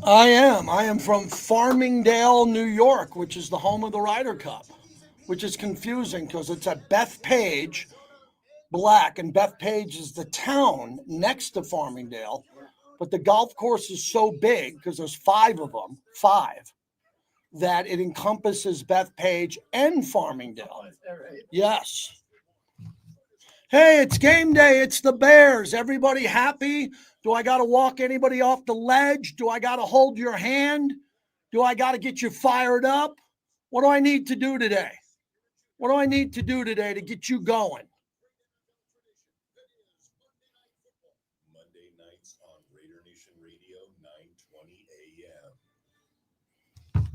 I am. I am from Farmingdale, New York, which is the home of the Ryder Cup, which is confusing because it's at Bethpage, Black, and Bethpage is the town next to Farmingdale. But the golf course is so big because there's five of them, five, that it encompasses Bethpage and Farmingdale. Yes. Hey, it's game day. It's the Bears. Everybody happy? Do I got to walk anybody off the ledge? Do I got to hold your hand? Do I got to get you fired up? What do I need to do today? What do I need to do today to get you going? Monday nights on Raider Nation Radio, 9:20 a.m.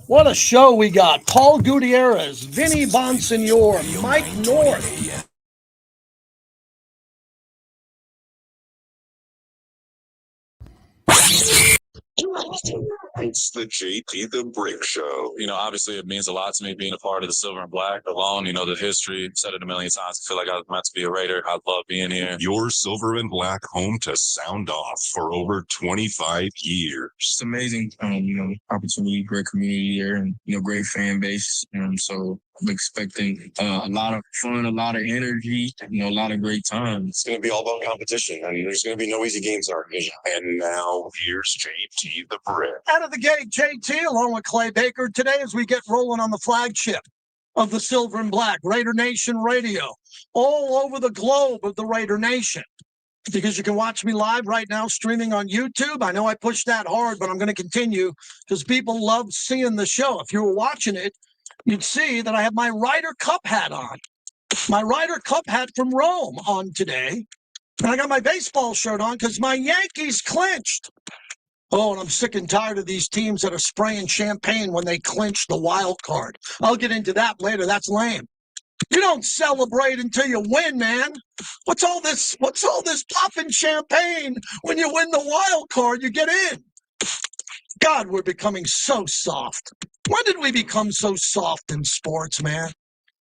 What a show we got. Paul Gutierrez, Vinnie Bonsenor, Mike North. It's the JT the Brick Show. Obviously it means a lot to me being a part of the Silver and Black alone. The history, said it a million times. I feel like I was meant to be a Raider. I love being here. Your Silver and Black home to sound off for over 25 years. It's amazing, opportunity, great community here, and great fan base. So I'm expecting a lot of fun, a lot of energy, a lot of great times. It's going to be all about competition, and there's going to be no easy games are. And now here's JT the Brick. Out of the gate, JT, along with Clay Baker, today as we get rolling on the flagship of the Silver and Black, Raider Nation Radio, all over the globe of the Raider Nation. Because you can watch me live right now streaming on YouTube. I know I pushed that hard, but I'm going to continue because people love seeing the show. If you were watching it, you'd see that I have my Ryder Cup hat on. My Ryder Cup hat from Rome on today. And I got my baseball shirt on because my Yankees clinched. Oh, and I'm sick and tired of these teams that are spraying champagne when they clinch the wild card. I'll get into that later. That's lame. You don't celebrate until you win, man. What's all this popping champagne when you win the wild card? You get in. God, we're becoming so soft. When did we become so soft in sports, man?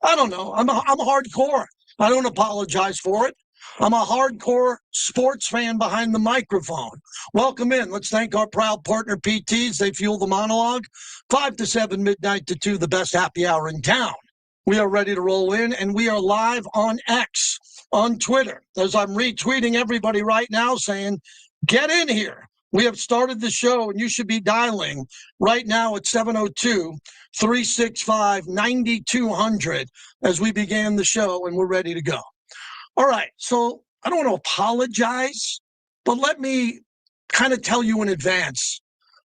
I don't know. I'm hardcore. I don't apologize for it. I'm a hardcore sports fan behind the microphone. Welcome in. Let's thank our proud partner PTs. They fuel the monologue. 5 to 7, midnight to 2, the best happy hour in town. We are ready to roll in, and we are live on X, on Twitter, as I'm retweeting everybody right now saying, get in here. We have started the show, and you should be dialing right now at 702-365-9200 as we began the show, and we're ready to go. All right, so I don't want to apologize, but let me kind of tell you in advance,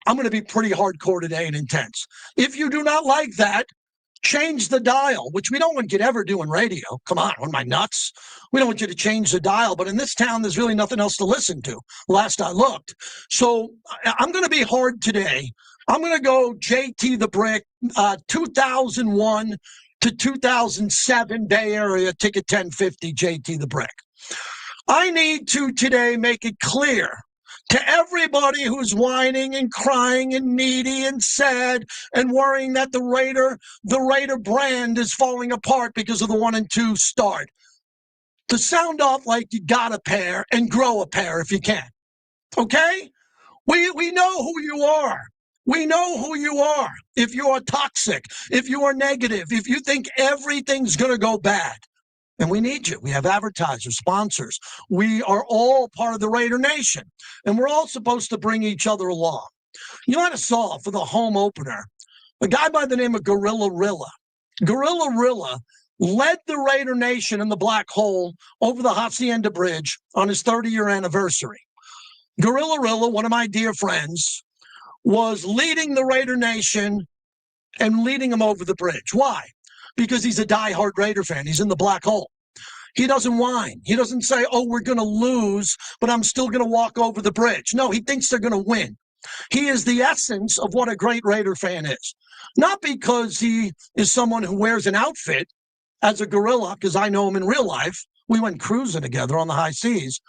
I'm going to be pretty hardcore today and intense. If you do not like that, change the dial, which we don't want you to ever do in radio. Come on, what am I nuts? We don't want you to change the dial, but in this town, there's really nothing else to listen to, last I looked. So I'm going to be hard today. I'm going to go JT the Brick, 2001 to 2007 Bay Area, ticket 1050, JT the Brick. I need to today make it clear to everybody who's whining and crying and needy and sad and worrying that the Raider brand is falling apart because of the 1 and 2 start, to sound off like you got a pair and grow a pair if you can. Okay? We know who you are. We know who you are. If you are toxic, if you are negative, if you think everything's going to go bad. And we need you. We have advertisers, sponsors. We are all part of the Raider Nation. And we're all supposed to bring each other along. You might have saw for the home opener, a guy by the name of Gorilla Rilla. Gorilla Rilla led the Raider Nation in the Black Hole over the Hacienda Bridge on his 30-year anniversary. Gorilla Rilla, one of my dear friends, was leading the Raider Nation and leading them over the bridge. Why? Because he's a diehard Raider fan. He's in the black hole. He doesn't whine. He doesn't say, oh, we're going to lose, but I'm still going to walk over the bridge. No, he thinks they're going to win. He is the essence of what a great Raider fan is. Not because he is someone who wears an outfit as a gorilla, because I know him in real life. We went cruising together on the high seas.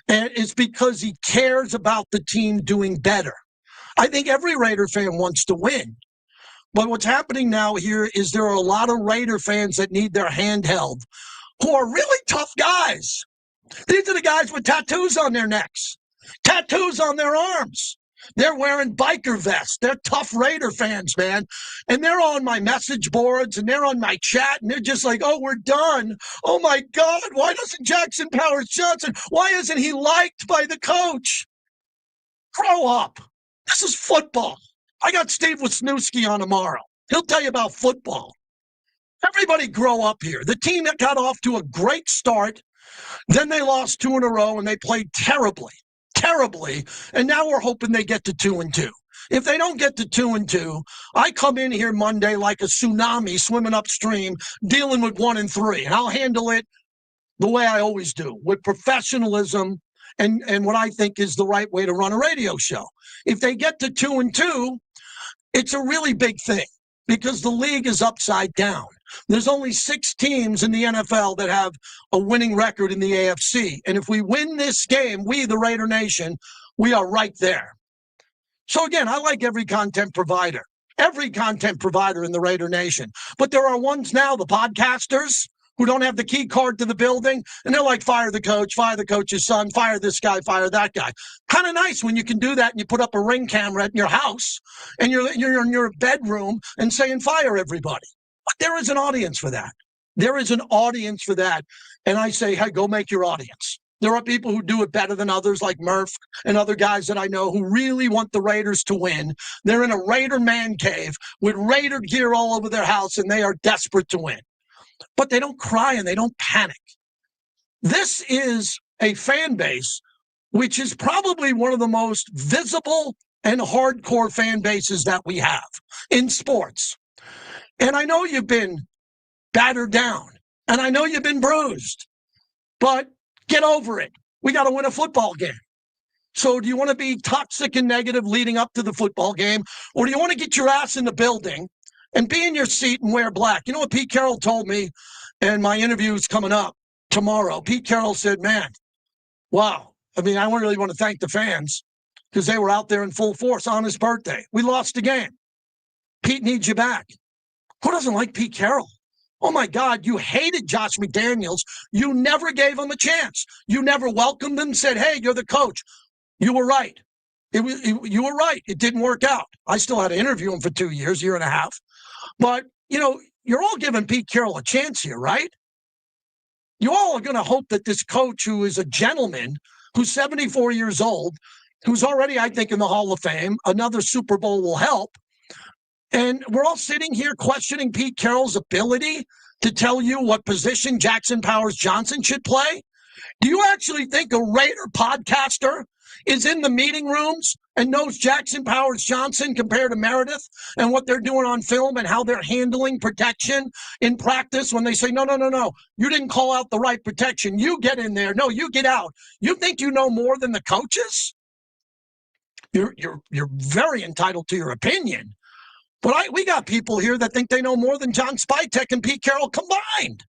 And it's because he cares about the team doing better. I think every Raider fan wants to win. But what's happening now here is there are a lot of Raider fans that need their hand held, who are really tough guys. These are the guys with tattoos on their necks, tattoos on their arms. They're wearing biker vests. They're tough Raider fans, man. And they're on my message boards and they're on my chat and they're just like, oh, we're done. Oh, my God. Why doesn't Jackson Powers Johnson, why isn't he liked by the coach? Grow up. This is football. I got Steve Wisniewski on tomorrow. He'll tell you about football. Everybody grow up here. The team that got off to a great start, then they lost 2 in a row and they played terribly. And now we're hoping they get to 2-2. If they don't get to 2-2, I come in here Monday like a tsunami swimming upstream, dealing with 1-3, and I'll handle it the way I always do, with professionalism and what I think is the right way to run a radio show. If they get to 2-2, it's a really big thing because the league is upside down. There's only 6 teams in the NFL that have a winning record in the AFC. And if we win this game, we, the Raider Nation, we are right there. So again, I like every content provider in the Raider Nation. But there are ones now, the podcasters, who don't have the key card to the building, and they're like, fire the coach, fire the coach's son, fire this guy, fire that guy. Kind of nice when you can do that and you put up a Ring camera in your house and you're in your bedroom and saying, fire everybody. But there is an audience for that. There is an audience for that. And I say, hey, go make your audience. There are people who do it better than others, like Murph and other guys that I know who really want the Raiders to win. They're in a Raider man cave with Raider gear all over their house, and they are desperate to win. But they don't cry and they don't panic. This is a fan base which is probably one of the most visible and hardcore fan bases that we have in sports. And I know you've been battered down, and I know you've been bruised, but get over it. We got to win a football game. So do you want to be toxic and negative leading up to the football game, or do you want to get your ass in the building and be in your seat and wear black? You know what Pete Carroll told me, and my interview is coming up tomorrow. Pete Carroll said, man, wow. I mean, I really want to thank the fans because they were out there in full force on his birthday. We lost the game. Pete needs you back. Who doesn't like Pete Carroll? Oh, my God, you hated Josh McDaniels. You never gave him a chance. You never welcomed him, said, hey, you're the coach. You were right. You were right. It didn't work out. I still had to interview him for 2 years, year and a half. But, you know, you're all giving Pete Carroll a chance here, right? You all are going to hope that this coach, who is a gentleman, who's 74 years old, who's already, I think, in the Hall of Fame, another Super Bowl will help. And we're all sitting here questioning Pete Carroll's ability to tell you what position Jackson Powers Johnson should play. Do you actually think a Raider podcaster is in the meeting rooms and knows Jackson Powers Johnson compared to Meredith and what they're doing on film and how they're handling protection in practice when they say, no, you didn't call out the right protection. You get in there. No, you get out. You think you know more than the coaches? You're very entitled to your opinion. But we got people here that think they know more than John Spytek and Pete Carroll combined.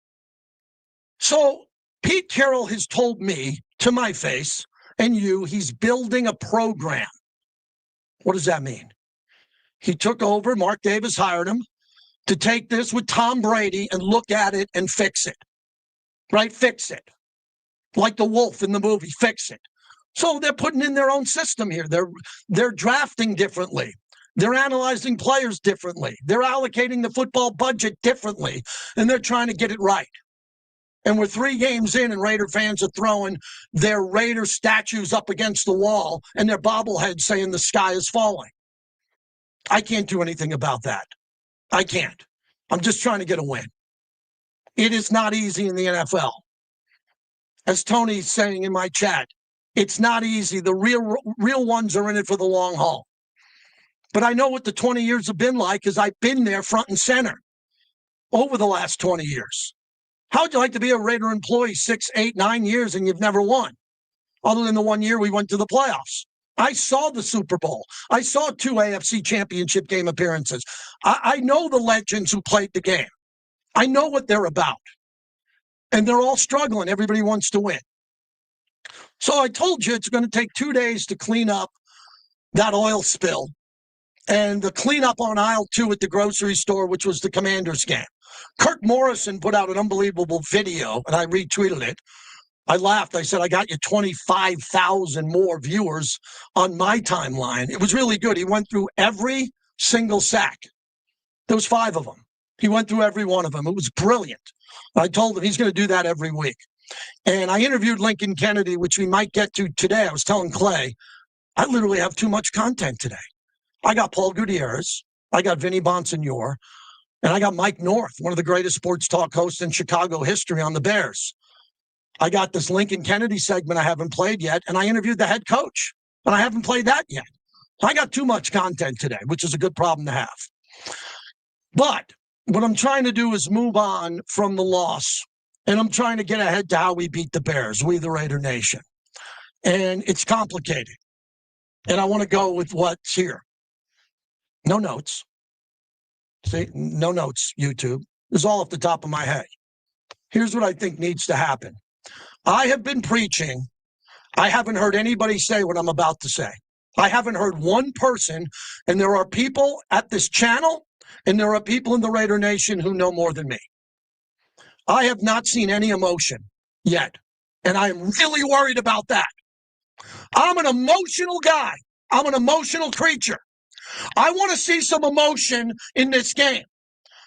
So Pete Carroll has told me to my face and you, he's building a program. What does that mean? He took over, Mark Davis hired him to take this with Tom Brady and look at it and fix it. Right? Fix it. Like the wolf in the movie, fix it. So they're putting in their own system here. They're drafting differently. They're analyzing players differently. They're allocating the football budget differently, and they're trying to get it right. And we're 3 games in, and Raider fans are throwing their Raider statues up against the wall and their bobbleheads saying the sky is falling. I can't do anything about that. I can't. I'm just trying to get a win. It is not easy in the NFL. As Tony's saying in my chat, it's not easy. The real ones are in it for the long haul. But I know what the 20 years have been like because I've been there front and center over the last 20 years. How would you like to be a Raider employee 6, 8, 9 years and you've never won? Other than the 1 year we went to the playoffs. I saw the Super Bowl. I saw 2 AFC championship game appearances. I know the legends who played the game. I know what they're about. And they're all struggling. Everybody wants to win. So I told you it's going to take 2 days to clean up that oil spill and the cleanup on aisle 2 at the grocery store, which was the Commanders game. Kirk Morrison put out an unbelievable video, and I retweeted it, I laughed. I said, I got you 25,000 more viewers on my timeline. It was really good. He went through every single sack. There was 5 of them. He went through every one of them. It was brilliant. I told him he's going to do that every week. And I interviewed Lincoln Kennedy, which we might get to today. I was telling Clay, I literally have too much content today. I got Paul Gutierrez. I got Vinnie Bonsenor. And I got Mike North, one of the greatest sports talk hosts in Chicago history on the Bears. I got this Lincoln Kennedy segment I haven't played yet, and I interviewed the head coach, and I haven't played that yet. I got too much content today, which is a good problem to have. But what I'm trying to do is move on from the loss, and I'm trying to get ahead to how we beat the Bears, we the Raider Nation. And it's complicated. And I want to go with what's here. No notes. See, no notes, YouTube. It's all off the top of my head. Here's what I think needs to happen. I have been preaching. I haven't heard anybody say what I'm about to say. I haven't heard one person, and there are people at this channel, and there are people in the Raider Nation who know more than me. I have not seen any emotion yet, and I am really worried about that. I'm an emotional guy. I'm an emotional creature. I want to see some emotion in this game.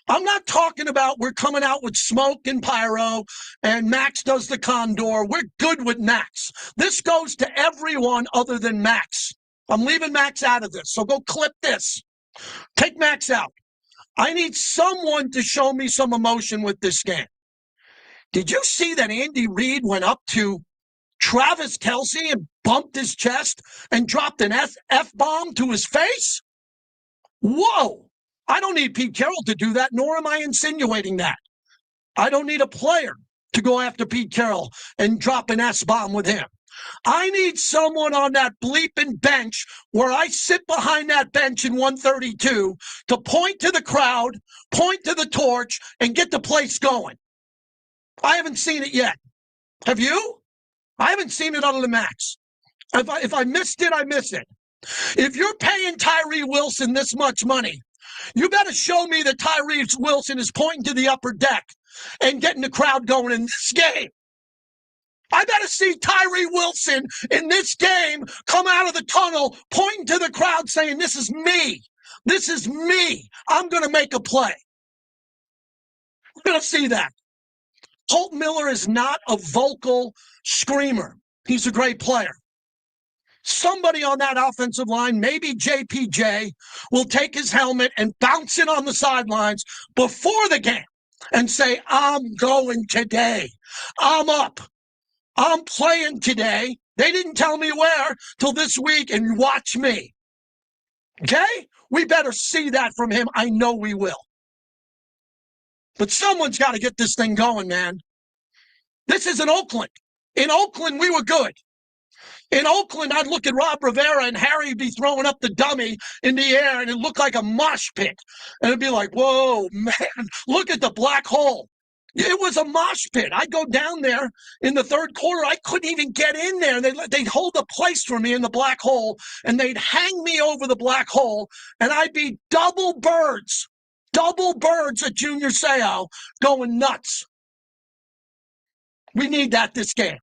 I'm not talking about we're coming out with smoke and pyro and Max does the condor. We're good with Max. This goes to everyone other than Max. I'm leaving Max out of this, so go clip this. Take Max out. I need someone to show me some emotion with this game. Did you see that Andy Reid went up to Travis Kelce and bumped his chest and dropped an F-bomb to his face? Whoa! I don't need Pete Carroll to do that, nor am I insinuating that. I don't need a player to go after Pete Carroll and drop an S-bomb with him. I need someone on that bleeping bench where I sit behind that bench in 132 to point to the crowd, point to the torch, and get the place going. I haven't seen it yet. Have you? I haven't seen it other than Max. If I missed it, I missed it. If you're paying Tyree Wilson this much money, you better show me that Tyree Wilson is pointing to the upper deck and getting the crowd going in this game. I better see Tyree Wilson in this game come out of the tunnel, pointing to the crowd saying, this is me. This is me. I'm going to make a play. We're going to see that. Colt Miller is not a vocal screamer. He's a great player. Somebody on that offensive line, maybe JPJ, will take his helmet and bounce it on the sidelines before the game and say, I'm going today. I'm up. I'm playing today. They didn't tell me where till this week, and watch me. Okay? We better see that from him. I know we will. But someone's got to get this thing going, man. This is in Oakland. In Oakland, we were good. In Oakland, I'd look at Rob Rivera and Harry be throwing up the dummy in the air, and it looked like a mosh pit. And it'd be like, whoa, man, look at the black hole. It was a mosh pit. I'd go down there in the third quarter. I couldn't even get in there. They'd hold a place for me in the black hole, and they'd hang me over the black hole, and I'd be double birds at Junior Seau going nuts. We need that this game.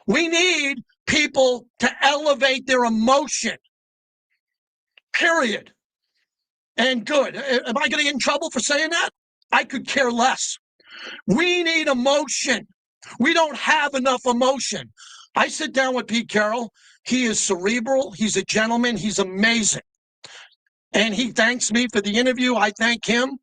We need people to elevate their emotion, period. And good. Am I going to get in trouble for saying that? I could care less. We need emotion. We don't have enough emotion. I sit down with Pete Carroll. He is cerebral. He's a gentleman. He's amazing. And he thanks me for the interview. I thank him.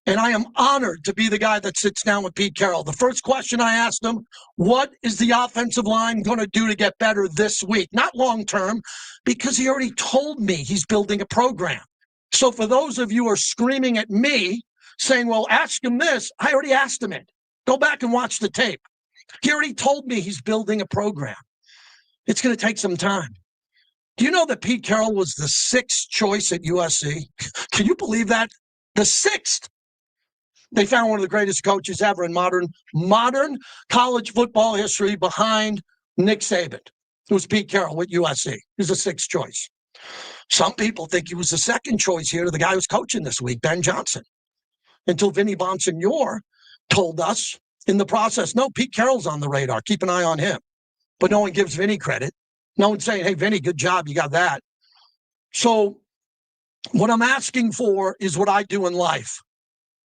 And I am honored to be the guy that sits down with Pete Carroll. The first question I asked him, what is the offensive line going to do to get better this week? Not long term, because he already told me he's building a program. So for those of you who are screaming at me, saying, well, ask him this, I already asked him it. Go back and watch the tape. He already told me he's building a program. It's going to take some time. Do you know that Pete Carroll was the 6th choice at USC? Can you believe that? The 6th. They found one of the greatest coaches ever in modern college football history behind Nick Saban. It was Pete Carroll with USC. He's the 6th choice. Some people think he was the 2nd choice here to the guy who's coaching this week, Ben Johnson. Until Vinnie Bonsenor told us in the process. No, Pete Carroll's on the radar. Keep an eye on him. But no one gives Vinnie credit. No one's saying, hey, Vinnie, good job. You got that. So what I'm asking for is what I do in life,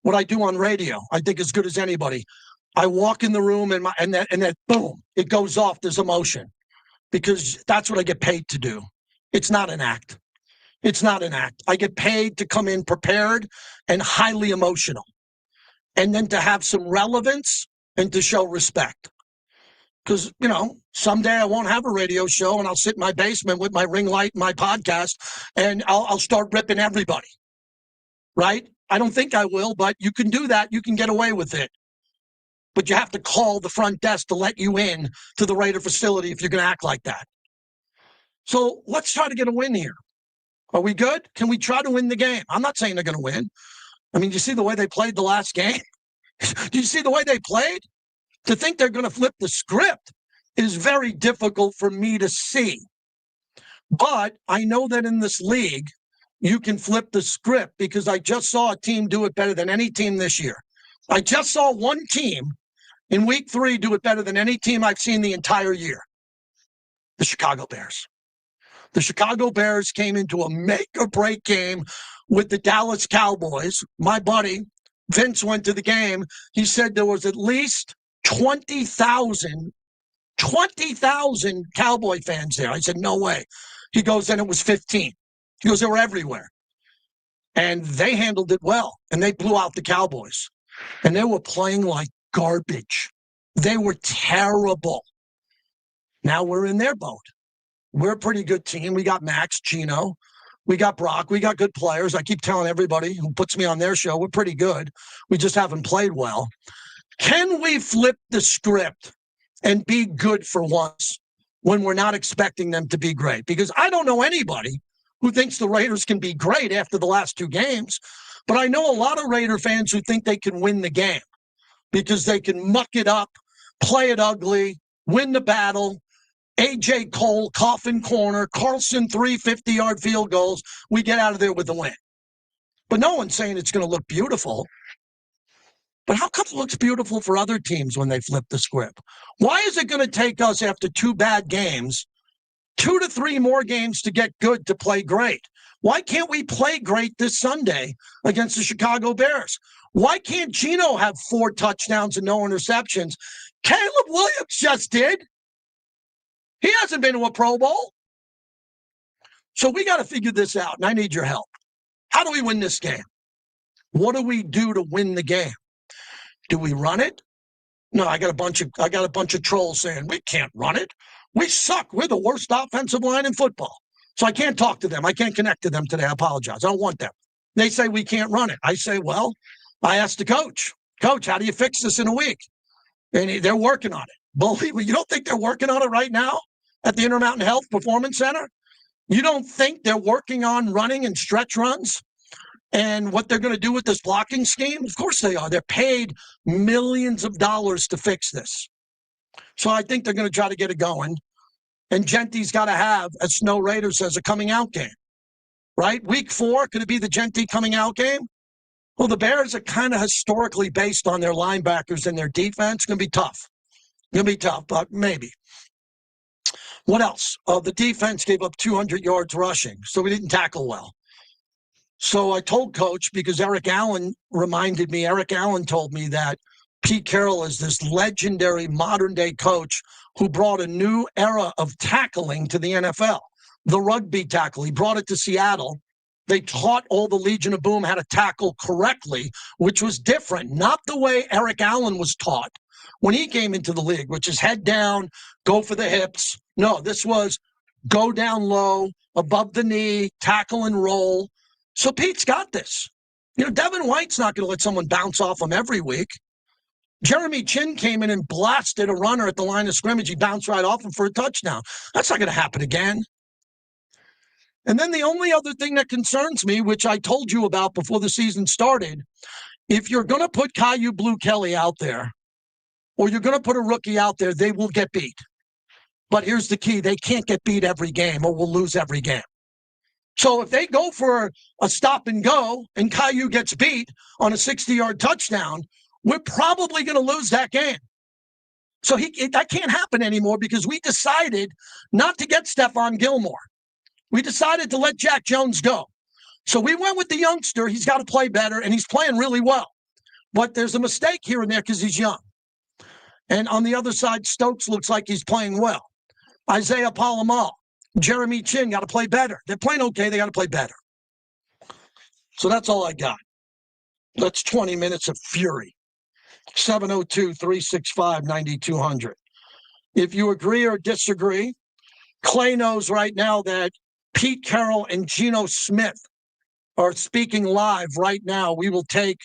what I do on radio. I think as good as anybody. I walk in the room and that boom, it goes off. There's emotion because that's what I get paid to do. It's not an act. It's not an act. I get paid to come in prepared and highly emotional, and then to have some relevance and to show respect. Because, someday I won't have a radio show and I'll sit in my basement with my ring light and my podcast and I'll start ripping everybody, right? I don't think I will, but you can do that. You can get away with it. But you have to call the front desk to let you in to the Raider facility if you're going to act like that. So let's try to get a win here. Are we good? Can we try to win the game? I'm not saying they're going to win. I mean, you see the way they played the last game? Do you see the way they played? To think they're going to flip the script is very difficult for me to see. But I know that in this league, you can flip the script because I just saw a team do it better than any team this year. I just saw one team in week 3 do it better than any team I've seen the entire year. The Chicago Bears. The Chicago Bears came into a make-or-break game with the Dallas Cowboys. My buddy, Vince, went to the game. He said there was at least 20,000 Cowboy fans there. I said, no way. He goes, then it was 15. He goes, they were everywhere. And they handled it well, and they blew out the Cowboys. And they were playing like garbage. They were terrible. Now we're in their boat. We're a pretty good team. We got Max, Gino. We got Brock. We got good players. I keep telling everybody who puts me on their show, we're pretty good. We just haven't played well. Can we flip the script and be good for once when we're not expecting them to be great? Because I don't know anybody who thinks the Raiders can be great after the last 2 games, but I know a lot of Raider fans who think they can win the game because they can muck it up, play it ugly, win the battle. A.J. Cole, coffin corner, Carlson, 3 50-yard field goals. We get out of there with the win. But no one's saying it's going to look beautiful. But how come it looks beautiful for other teams when they flip the script? Why is it going to take us after 2 bad games, 2 to 3 more games to get good to play great? Why can't we play great this Sunday against the Chicago Bears? Why can't Gino have 4 touchdowns and no interceptions? Caleb Williams just did. He hasn't been to a Pro Bowl. So we got to figure this out, and I need your help. How do we win this game? What do we do to win the game? Do we run it? No, I got a bunch of trolls saying we can't run it. We suck. We're the worst offensive line in football. So I can't talk to them. I can't connect to them today. I apologize. I don't want them. They say we can't run it. I say, well, I asked the coach, how do you fix this in a week? And they're working on it. Believe me, you don't think they're working on it right now at the Intermountain Health Performance Center? You don't think they're working on running and stretch runs and what they're going to do with this blocking scheme? Of course they are. They're paid millions of dollars to fix this. So I think they're going to try to get it going. And Genty's got to have, as Snow Raider says, a coming out game, right? Week 4, could it be the Genty coming out game? Well, the Bears are kind of historically based on their linebackers and their defense. It's going to be tough. Going to be tough, but maybe. What else? The defense gave up 200 yards rushing, so we didn't tackle well. So I told Coach, because Eric Allen reminded me, Eric Allen told me that Pete Carroll is this legendary modern-day coach who brought a new era of tackling to the NFL, the rugby tackle. He brought it to Seattle. They taught all the Legion of Boom how to tackle correctly, which was different, not the way Eric Allen was taught when he came into the league, which is head down, go for the hips. No, this was go down low, above the knee, tackle and roll. So Pete's got this. Devin White's not going to let someone bounce off him every week. Jeremy Chin came in and blasted a runner at the line of scrimmage. He bounced right off him for a touchdown. That's not going to happen again. And then the only other thing that concerns me, which I told you about before the season started, if you're going to put Caillou Blue Kelly out there, or you're going to put a rookie out there, they will get beat. But here's the key. They can't get beat every game or we'll lose every game. So if they go for a stop and go and Caillou gets beat on a 60-yard touchdown, we're probably going to lose that game. So that can't happen anymore because we decided not to get Stephon Gilmore. We decided to let Jack Jones go. So we went with the youngster. He's got to play better, and he's playing really well. But there's a mistake here and there because he's young. And on the other side, Stokes looks like he's playing well. Isaiah Palomal, Jeremy Chin got to play better. They're playing okay. They got to play better. So that's all I got. That's 20 minutes of fury. 702-365-9200. If you agree or disagree, Clay knows right now that Pete Carroll and Geno Smith are speaking live right now. We will take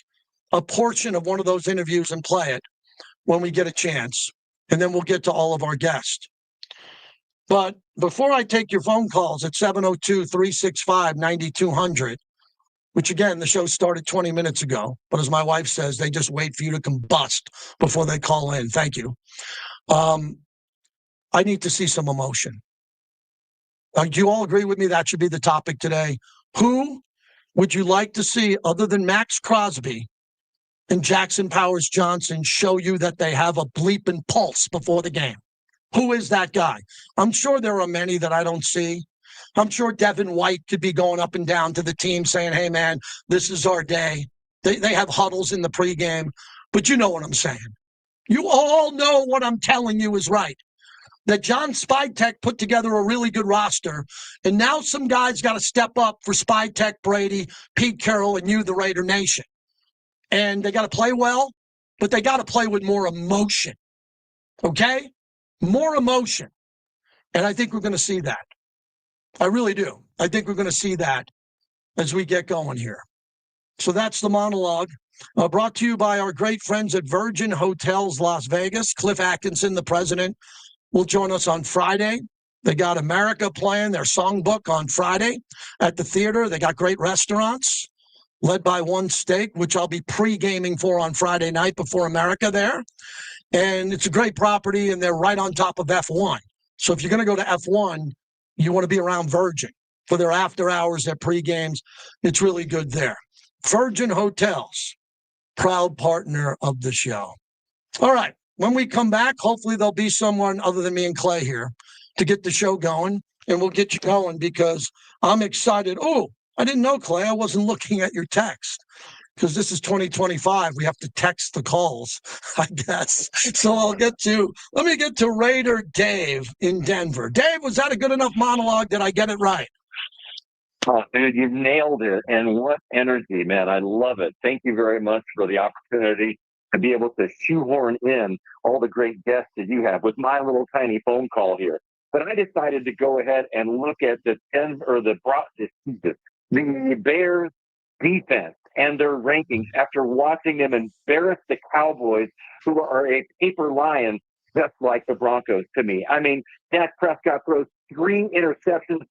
a portion of one of those interviews and play it when we get a chance, and then we'll get to all of our guests. But before I take your phone calls at 702-365-9200, which again, the show started 20 minutes ago, but as my wife says, they just wait for you to combust before they call in. Thank you. I need to see some emotion. Do you all agree with me? That should be the topic today. Who would you like to see, other than Max Crosby and Jackson Powers Johnson, show you that they have a bleeping pulse before the game? Who is that guy? I'm sure there are many that I don't see. I'm sure Devin White could be going up and down to the team saying, hey, man, this is our day. They have huddles in the pregame. But you know what I'm saying. You all know what I'm telling you is right. That John Spytek put together a really good roster, and now some guys got to step up for Spytek, Brady, Pete Carroll, and you, the Raider Nation. And they got to play well, but they got to play with more emotion. Okay? More emotion. And I think we're going to see that. I really do. I think we're going to see that as we get going here. So that's the monologue. Brought to you by our great friends at Virgin Hotels Las Vegas. Cliff Atkinson, the president, will join us on Friday. They got America playing their songbook on Friday at the theater. They got great restaurants led by One Steak, which I'll be pre-gaming for on Friday night before America there. And it's a great property, and they're right on top of F1. So if you're going to go to F1, you want to be around Virgin for their after hours, their pre-games. It's really good there. Virgin Hotels, proud partner of the show. All right. When we come back, hopefully there'll be someone other than me and Clay here to get the show going, and we'll get you going because I'm excited. Oh, I didn't know, Clay. I wasn't looking at your text because this is 2025. We have to text the calls, I guess. So let me get to Raider Dave in Denver. Dave, was that a good enough monologue? Did I get it right? Oh, dude, you nailed it. And what energy, man. I love it. Thank you very much for the opportunity to be able to shoehorn in all the great guests that you have with my little tiny phone call here. But I decided to go ahead and look at the Bears defense and their rankings after watching them embarrass the Cowboys, who are a paper lion just like the Broncos to me. I mean, Dak Prescott throws 3 interceptions,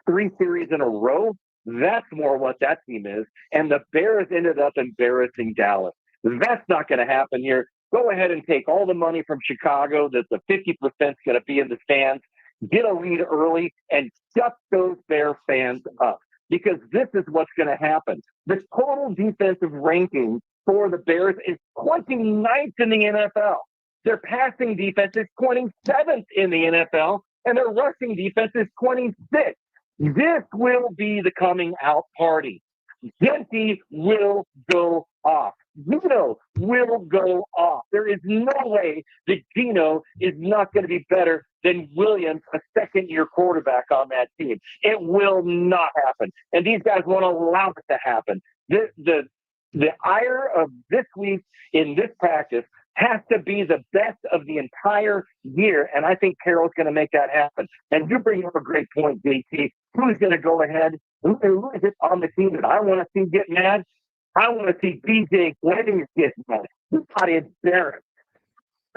3 series in a row. That's more what that team is. And the Bears ended up embarrassing Dallas. That's not going to happen here. Go ahead and take all the money from Chicago that the 50% is going to be in the stands, get a lead early, and shut those Bear fans up. Because this is what's going to happen. The total defensive ranking for the Bears is 29th in the NFL. Their passing defense is 27th in the NFL, and their rushing defense is 26th. This will be the coming out party. Genti will go off. Geno will go off. There is no way that Geno is not going to be better than Williams, a second-year quarterback on that team. It will not happen. And these guys won't allow it to happen. The ire of this week in this practice has to be the best of the entire year, and I think Carroll's going to make that happen. And you bring up a great point, JT. Who's going to go ahead? Who is it on the team that I want to see get mad? I want to see DJ Weddings get mad. He got embarrassed.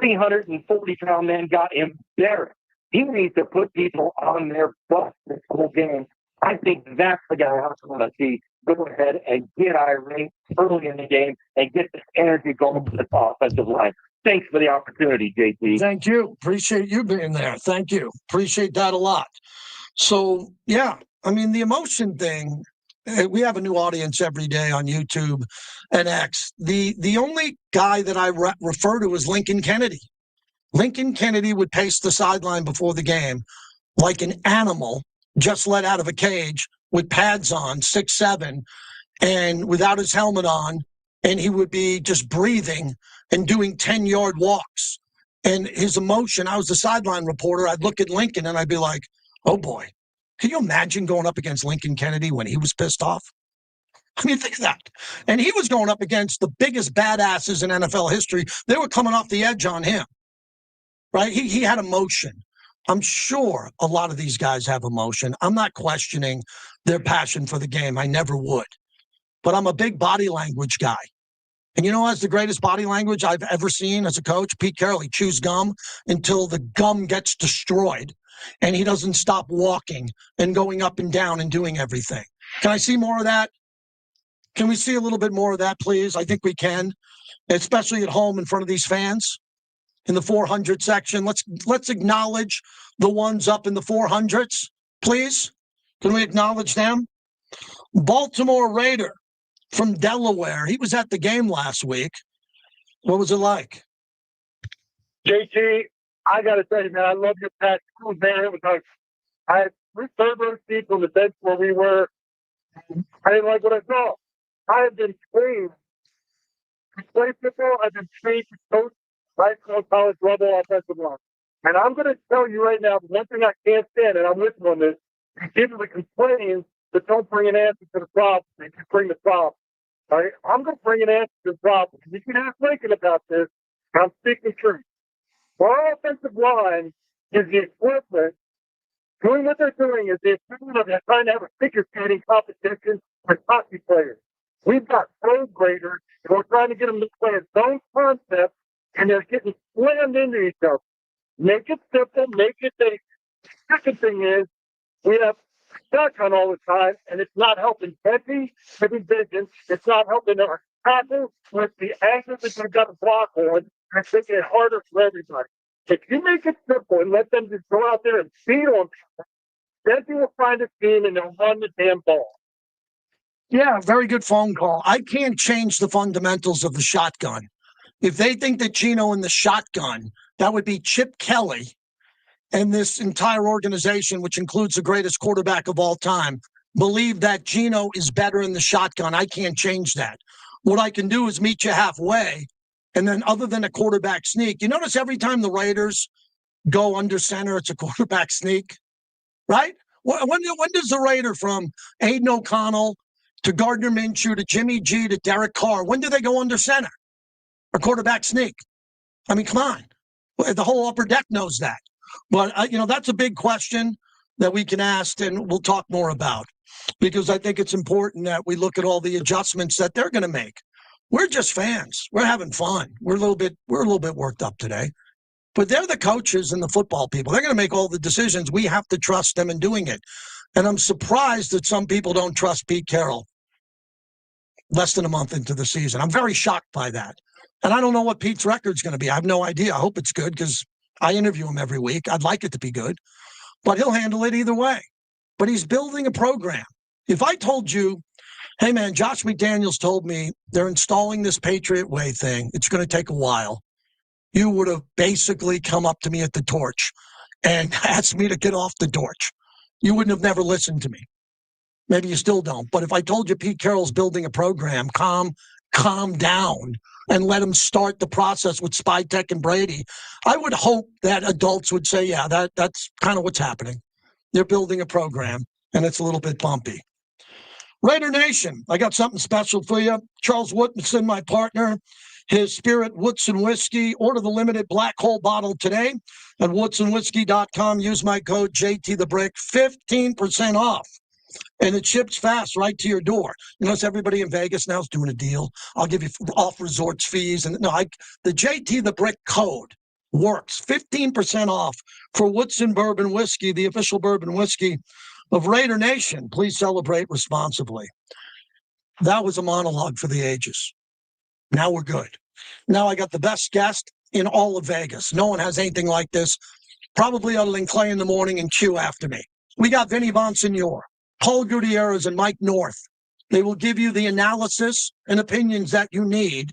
340-pound man got embarrassed. He needs to put people on their bus this whole game. I think that's the guy I want to see go ahead and get irate early in the game and get this energy going to the offensive line. Thanks for the opportunity, JT. Thank you. Appreciate you being there. Thank you. Appreciate that a lot. So, yeah, I mean, the emotion thing, we have a new audience every day on YouTube and X. The only guy that I refer to is Lincoln Kennedy. Lincoln Kennedy would pace the sideline before the game like an animal just let out of a cage with pads on, 6'7", and without his helmet on, and he would be just breathing and doing 10-yard walks. And his emotion, I was the sideline reporter, I'd look at Lincoln and I'd be like, oh boy, can you imagine going up against Lincoln Kennedy when he was pissed off? I mean, think of that. And he was going up against the biggest badasses in NFL history. They were coming off the edge on him, right? He had emotion. I'm sure a lot of these guys have emotion. I'm not questioning their passion for the game. I never would. But I'm a big body language guy. And you know who has the greatest body language I've ever seen as a coach? Pete Carroll. He chews gum until the gum gets destroyed. And he doesn't stop walking and going up and down and doing everything. Can I see more of that? Can we see a little bit more of that, please? I think we can, especially at home in front of these fans in the 400 section. Let's acknowledge the ones up in the 400s, please. Can we acknowledge them? Baltimore Raider from Delaware. He was at the game last week. What was it like? JT, I got to tell you, man, I love your passion. I was there. It was like, I had three third-row seats on the bench where we were. I didn't like what I saw. I have been trained to play football. I've been trained to coach high school, college level offensive line. And I'm going to tell you right now, the one thing I can't stand, and I'm with you on this, is people that complain that don't bring an answer to the problem. They just bring the problem. All right? I'm going to bring an answer to the problem. You can ask Lincoln about this. I'm speaking truth. Our offensive line is the equivalent. Doing what they're doing is the equivalent of trying to have a figure skating competition with hockey players. We've got third graders, and we're trying to get them to play a zone concept, and they're getting slammed into each other. Make it simple, make it safe. Second thing is, we have shotgun all the time, and it's not helping Pepe, vision. It's not helping our tackle with the angle that they've got to block on, and it's making it harder for everybody. If you make it simple and let them just go out there and feed on people, then you will find a team and they'll run the damn ball. Yeah, very good phone call. I can't change the fundamentals of the shotgun. If they think that Geno in the shotgun, that would be Chip Kelly and this entire organization, which includes the greatest quarterback of all time, believe that Geno is better in the shotgun. I can't change that. What I can do is meet you halfway. And then other than a quarterback sneak, you notice every time the Raiders go under center, it's a quarterback sneak, right? When does the Raider from Aiden O'Connell to Gardner Minshew to Jimmy G to Derek Carr, when do they go under center? A quarterback sneak. I mean, come on. The whole upper deck knows that. But, that's a big question that we can ask and we'll talk more about, because I think it's important that we look at all the adjustments that they're going to make. We're just fans. We're having fun. We're a little bit worked up today. But they're the coaches and the football people. They're going to make all the decisions. We have to trust them in doing it. And I'm surprised that some people don't trust Pete Carroll less than a month into the season. I'm very shocked by that. And I don't know what Pete's record's going to be. I have no idea. I hope it's good because I interview him every week. I'd like it to be good. But he'll handle it either way. But he's building a program. If I told you, hey, man, Josh McDaniels told me they're installing this Patriot Way thing, it's going to take a while, you would have basically come up to me at the torch and asked me to get off the torch. You wouldn't have never listened to me. Maybe you still don't. But if I told you Pete Carroll's building a program, calm down and let him start the process with Spytek and Brady, I would hope that adults would say, yeah, that's kind of what's happening. They're building a program, and it's a little bit bumpy. Raider Nation, I got something special for you. Charles Woodson, my partner, his Spirit Woodson Whiskey. Order the limited Black Hole bottle today at woodsonwhiskey.com. Use my code JTTheBrick, 15% off. And it ships fast right to your door. You notice everybody in Vegas now is doing a deal. I'll give you off resorts fees. And the JT the Brick code works. 15% off for Woodson Bourbon Whiskey, the official bourbon whiskey of Raider Nation. Please celebrate responsibly. That was a monologue for the ages. Now we're good. Now I got the best guest in all of Vegas. No one has anything like this, probably other than Clay in the morning and Q after me. We got Vinnie Bonsenor, Paul Gutierrez, and Mike North They will give you the analysis and opinions that you need.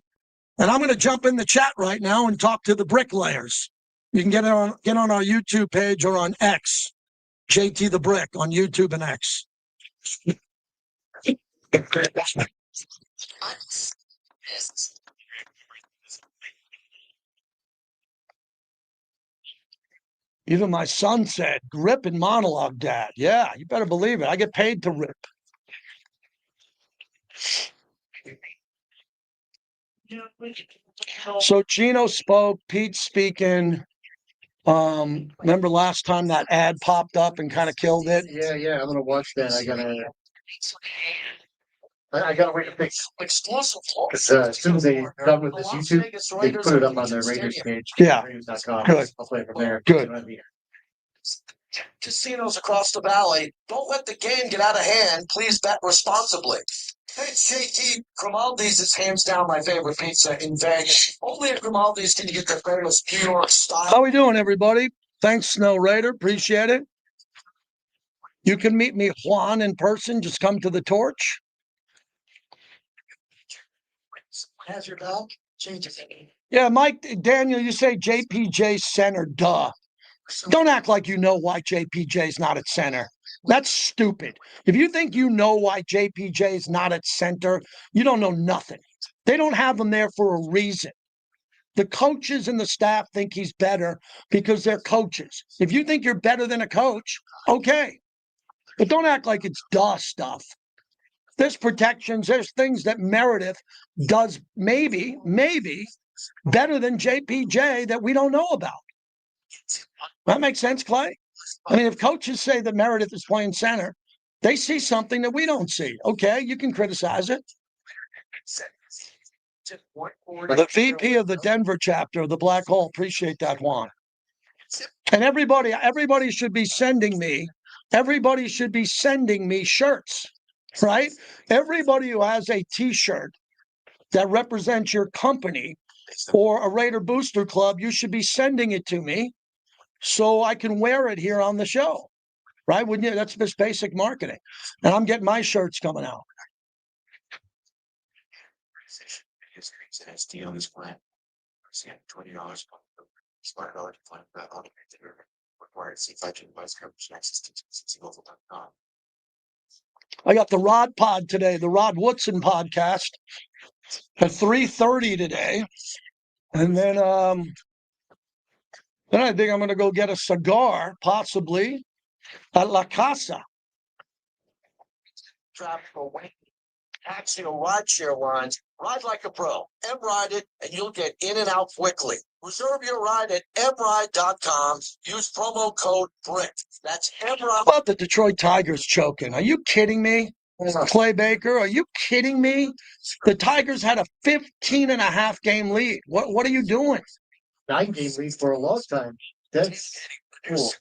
And I'm going to jump in the chat right now and talk to the bricklayers. You can get on our YouTube page or on X, JT the Brick on YouTube and X. Even my son said, "Rip and monologue, Dad." Yeah, you better believe it. I get paid to rip. So Gino spoke, Pete's speaking. Remember last time that ad popped up and kind of killed it? Yeah, I'm gonna watch that. I gotta wait to fix because as soon as they done with this YouTube, they put it up on their Raiders page. Yeah. Raiders.com. Good. I'll play from there. Good. Casinos across the valley. Don't let the game get out of hand. Please bet responsibly. Hey, JT, Grimaldi's is hands down my favorite pizza in Vegas. Only at Grimaldi's can you get the famous New York style. How we doing, everybody? Thanks, Snow Raider. Appreciate it. You can meet me, Juan, in person. Just come to the torch. Has your dog? Change it. Yeah, Mike, Daniel, you say JPJ center, duh. Don't act like you know why JPJ's not at center. That's stupid. If you think you know why JPJ's not at center, you don't know nothing. They don't have him there for a reason. The coaches and the staff think he's better because they're coaches. If you think you're better than a coach, okay. But don't act like it's duh stuff. There's protections, there's things that Meredith does maybe better than JPJ that we don't know about. That makes sense, Clay? I mean, if coaches say that Meredith is playing center, they see something that we don't see. Okay, you can criticize it. The VP of the Denver chapter of the Black Hole, appreciate that, Juan. And everybody should be sending me shirts, right? Everybody who has a T-shirt that represents your company or a Raider Booster Club, you should be sending it to me so I can wear it here on the show, right? Wouldn't you? That's just basic marketing. And I'm getting my shirts coming out. I got the Rod Pod today, the Rod Woodson podcast at 3:30 today. And then I think I'm going to go get a cigar, possibly, at La Casa. Axial rideshare lines. Ride like a pro. M-Ride it, and you'll get in and out quickly. Reserve your ride at mride.com. Use promo code BRICK. That's MRide. How about the Detroit Tigers choking? Are you kidding me? Clay Baker, are you kidding me? The Tigers had a 15.5 game lead. What are you doing? 9-game lead for a long time. That's cool.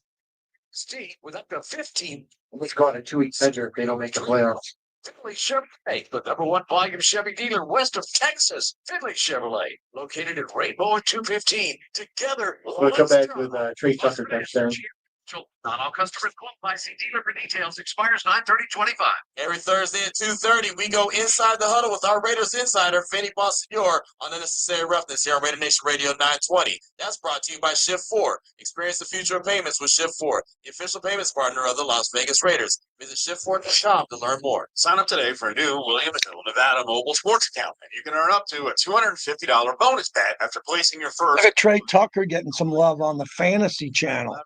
Steve, with up to 15. Let's go on a 2-week bender if they don't make the playoffs. Finley Chevrolet, the #1 volume Chevy dealer west of Texas. Finley Chevrolet, located in Rainbow and 215. Together, We'll come back with Trey Tucker next time. Not all customers qualify. See dealer for details. Expires 9/30/25. Every Thursday at 2:30, we go inside the huddle with our Raiders insider, Vinnie Bonsenor, on Unnecessary Roughness here on Raider Nation Radio 920. That's brought to you by Shift 4. Experience the future of payments with Shift 4, the official payments partner of the Las Vegas Raiders. Visit shift4.com to learn more. Sign up today for a new William Hill, Nevada mobile sports account, and you can earn up to a $250 bonus bet after placing your first. Look at Trey Tucker getting some love on the fantasy channel.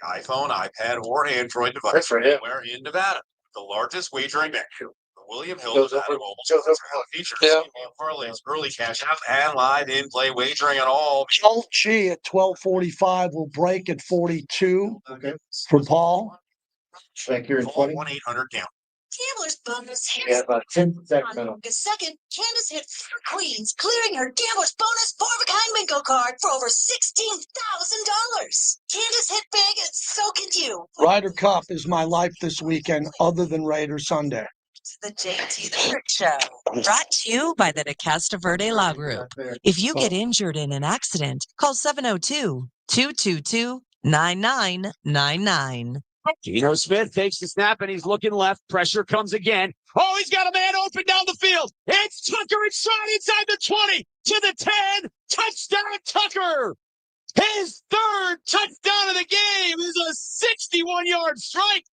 iPhone, iPad, or Android device. That's for him. Anywhere in Nevada. The largest wagering bank. The William Hill Goes Nevada over- mobile goes over- features Yeah. parlays, early cash out, and live in-play wagering on all. Alt G at 12:45 will break at 42 Okay. for Paul. Back here in 20. 1-800-GAMBLER. Gambler's bonus Yeah, hits about 10 on Sacramento. August 2nd. Candace hit 4 queens, clearing her Gambler's bonus 4-of-a-kind bingo card for over $16,000. Candace hit big, and so can you. Ryder Cup is my life this weekend, other than Raider Sunday. The JT the Brick Show, brought to you by the De Casta Verde Law Group. If you get injured in an accident, call 702-222-9999. Geno Smith takes the snap and he's looking left. Pressure comes again. Oh, he's got a man open down the field. It's Tucker inside the 20 to the 10. Touchdown, Tucker. His third touchdown of the game is a 61-yard strike.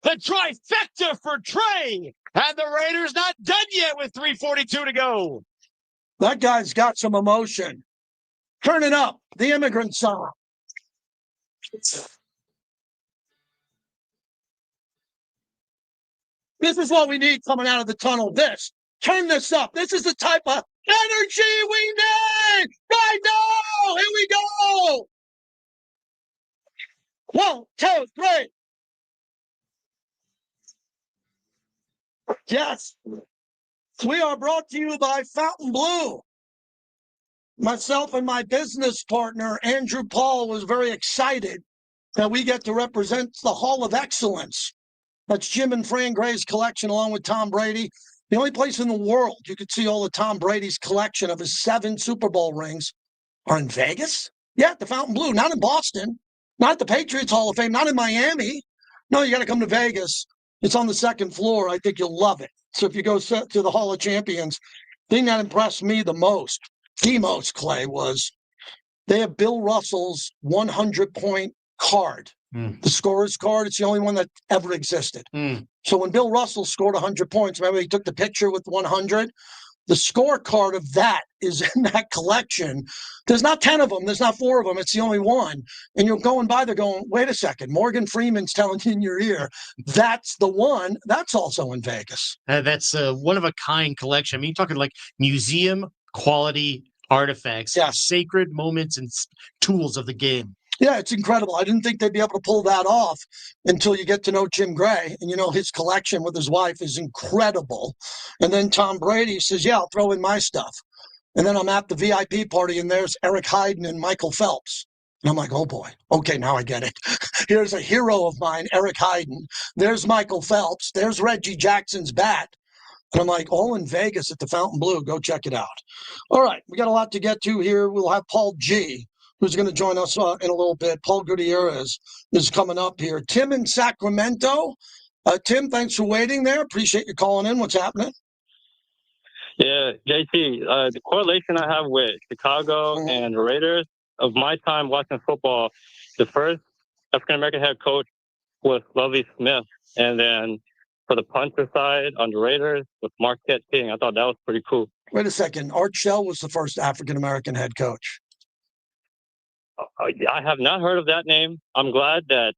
The trifecta for Trey. And the Raiders not done yet with 3:42 to go. That guy's got some emotion. Turn it up. The immigrant song. This is what we need coming out of the tunnel. Turn this up. This is the type of energy we need right now. Here we go. 1, 2, 3. Yes. We are brought to you by Fountain Blue. Myself and my business partner, Andrew Paul, was very excited that we get to represent the Hall of Excellence. That's Jim and Fran Gray's collection along with Tom Brady. The only place in the world you could see all of Tom Brady's collection of his 7 Super Bowl rings are in Vegas. Yeah, at the Fountain Blue, not in Boston, not at the Patriots Hall of Fame, not in Miami. No, you got to come to Vegas. It's on the 2nd floor. I think you'll love it. So if you go to the Hall of Champions, the thing that impressed me the most, Clay, was they have Bill Russell's 100-point card. The scorer's card, it's the only one that ever existed. So when Bill Russell scored 100 points, remember he took the picture with 100? The scorecard of that is in that collection. There's not 10 of them. There's not 4 of them. It's the only one. And you're going by there going, wait a second. Morgan Freeman's telling you in your ear, that's the one. That's also in Vegas. That's a one-of-a-kind collection. I mean, you're talking like museum quality artifacts, sacred moments and tools of the game. Yeah, it's incredible. I didn't think they'd be able to pull that off until you get to know Jim Gray. And, his collection with his wife is incredible. And then Tom Brady says, yeah, I'll throw in my stuff. And then I'm at the VIP party, and there's Eric Heiden and Michael Phelps. And I'm like, oh, boy. Okay, now I get it. Here's a hero of mine, Eric Heiden. There's Michael Phelps. There's Reggie Jackson's bat. And I'm like, all in Vegas at the Fountain Blue. Go check it out. All right, we got a lot to get to here. We'll have Paul G., who's going to join us in a little bit. Paul Gutierrez is coming up here. Tim in Sacramento. Tim, thanks for waiting there. Appreciate you calling in. What's happening? Yeah, JT, the correlation I have with Chicago and the Raiders, of my time watching football, the first African-American head coach was Lovie Smith. And then for the punter side on the Raiders with Marquette King, I thought that was pretty cool. Wait a second. Art Shell was the first African-American head coach. I have not heard of that name. I'm glad that.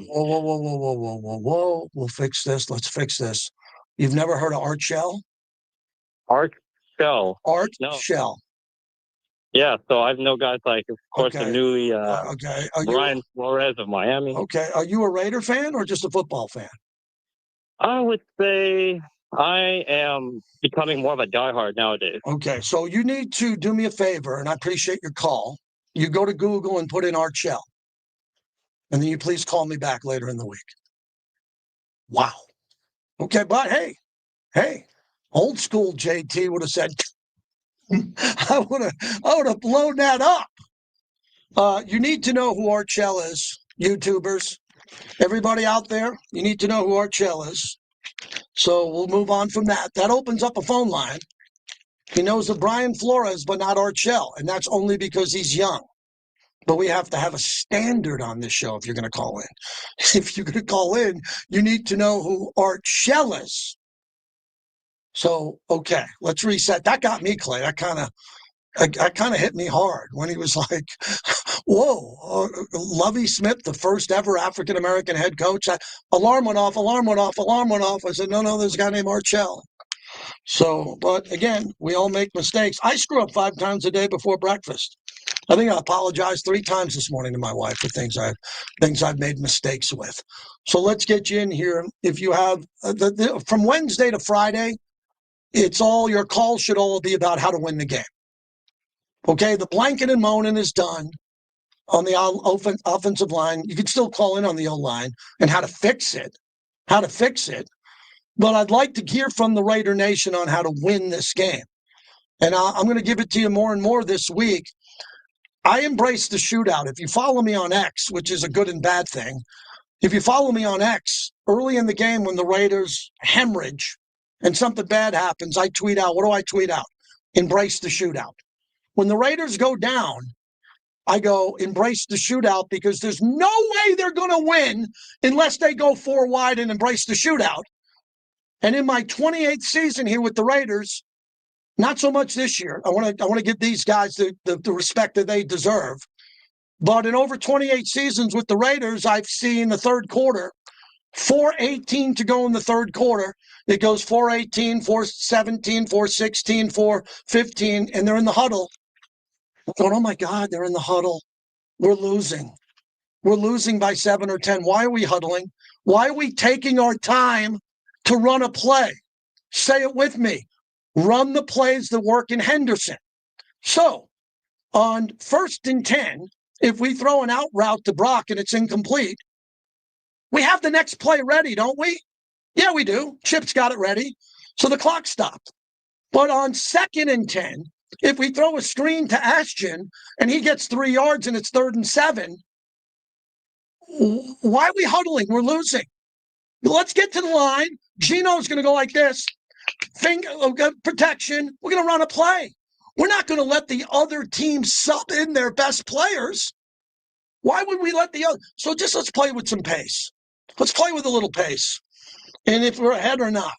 Whoa. We'll fix this. Let's fix this. You've never heard of Art Shell? Art Shell. Shell. Yeah, so I know guys like, of course, the newly Brian Flores of Miami. Okay. Are you a Raider fan or just a football fan? I would say I am becoming more of a diehard nowadays. Okay, so you need to do me a favor, and I appreciate your call. You go to Google and put in Art Shell. And then you please call me back later in the week. Wow. Okay, but hey, old school JT would have said, I would have blown that up. You need to know who Art Shell is, YouTubers. Everybody out there, you need to know who Art Shell is. So we'll move on from that. That opens up a phone line. He knows of Brian Flores, but not Art Shell, and that's only because he's young. But we have to have a standard on this show if you're going to call in. If you're going to call in, you need to know who Art Shell is. So, okay, let's reset. That got me, Clay. That kind of hit me hard when he was like, whoa, Lovie Smith, the first ever African-American head coach. Alarm went off. I said, no, there's a guy named Art Shell. So, but again, we all make mistakes. I screw up 5 times a day before breakfast. I think I apologized 3 times this morning to my wife for things I've made mistakes with. So let's get you in here. If you have from Wednesday to Friday, it's all your calls should all be about how to win the game. Okay, the blanket and moaning is done on the offensive line. You can still call in on the O-line and how to fix it. But I'd like to hear from the Raider Nation on how to win this game. And I'm going to give it to you more and more this week. I embrace the shootout. If you follow me on X, which is a good and bad thing, if you follow me on X, early in the game when the Raiders hemorrhage and something bad happens, I tweet out, what do I tweet out? Embrace the shootout. When the Raiders go down, I go, embrace the shootout, because there's no way they're going to win unless they go 4 wide and embrace the shootout. And in my 28th season here with the Raiders, not so much this year. I want to give these guys the respect that they deserve. But in over 28 seasons with the Raiders, I've seen the third quarter, 4:18 to go in the third quarter. It goes 4:18, 4:17, 4:16, 4:15, and they're in the huddle. I'm going, oh my God, they're in the huddle. We're losing. We're losing by 7 or 10. Why are we huddling? Why are we taking our time to run a play? Say it with me. Run the plays that work in Henderson. So on 1st and 10, if we throw an out route to Brock and it's incomplete, we have the next play ready, don't we? Yeah, we do. Chip's got it ready. So the clock stopped. But on 2nd and 10, if we throw a screen to Ashton and he gets 3 yards and it's 3rd and 7, why are we huddling? We're losing. Let's get to the line. Gino's going to go like this. Protection. We're going to run a play. We're not going to let the other team sub in their best players. Why would we let the other? So just let's play with some pace. Let's play with a little pace. And if we're ahead or not.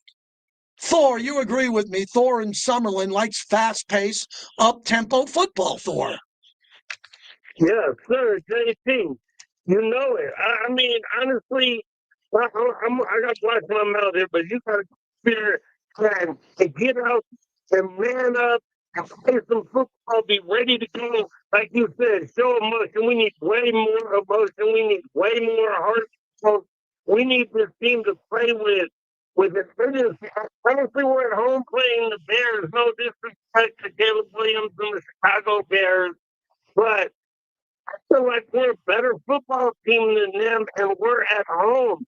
Thor, you agree with me. Thor in Summerlin likes fast-paced, up-tempo football, Thor. Yes, sir, JT. You know it. I mean, honestly, I got to watch my mouth here, but you got to spirit and get out and man up and play some football, be ready to go. Like you said, show emotion. We need way more emotion. We need way more heart. We need this team to play with it. Honestly, we're at home playing the Bears. No disrespect to Caleb Williams and the Chicago Bears, but I feel like we're a better football team than them, and we're at home.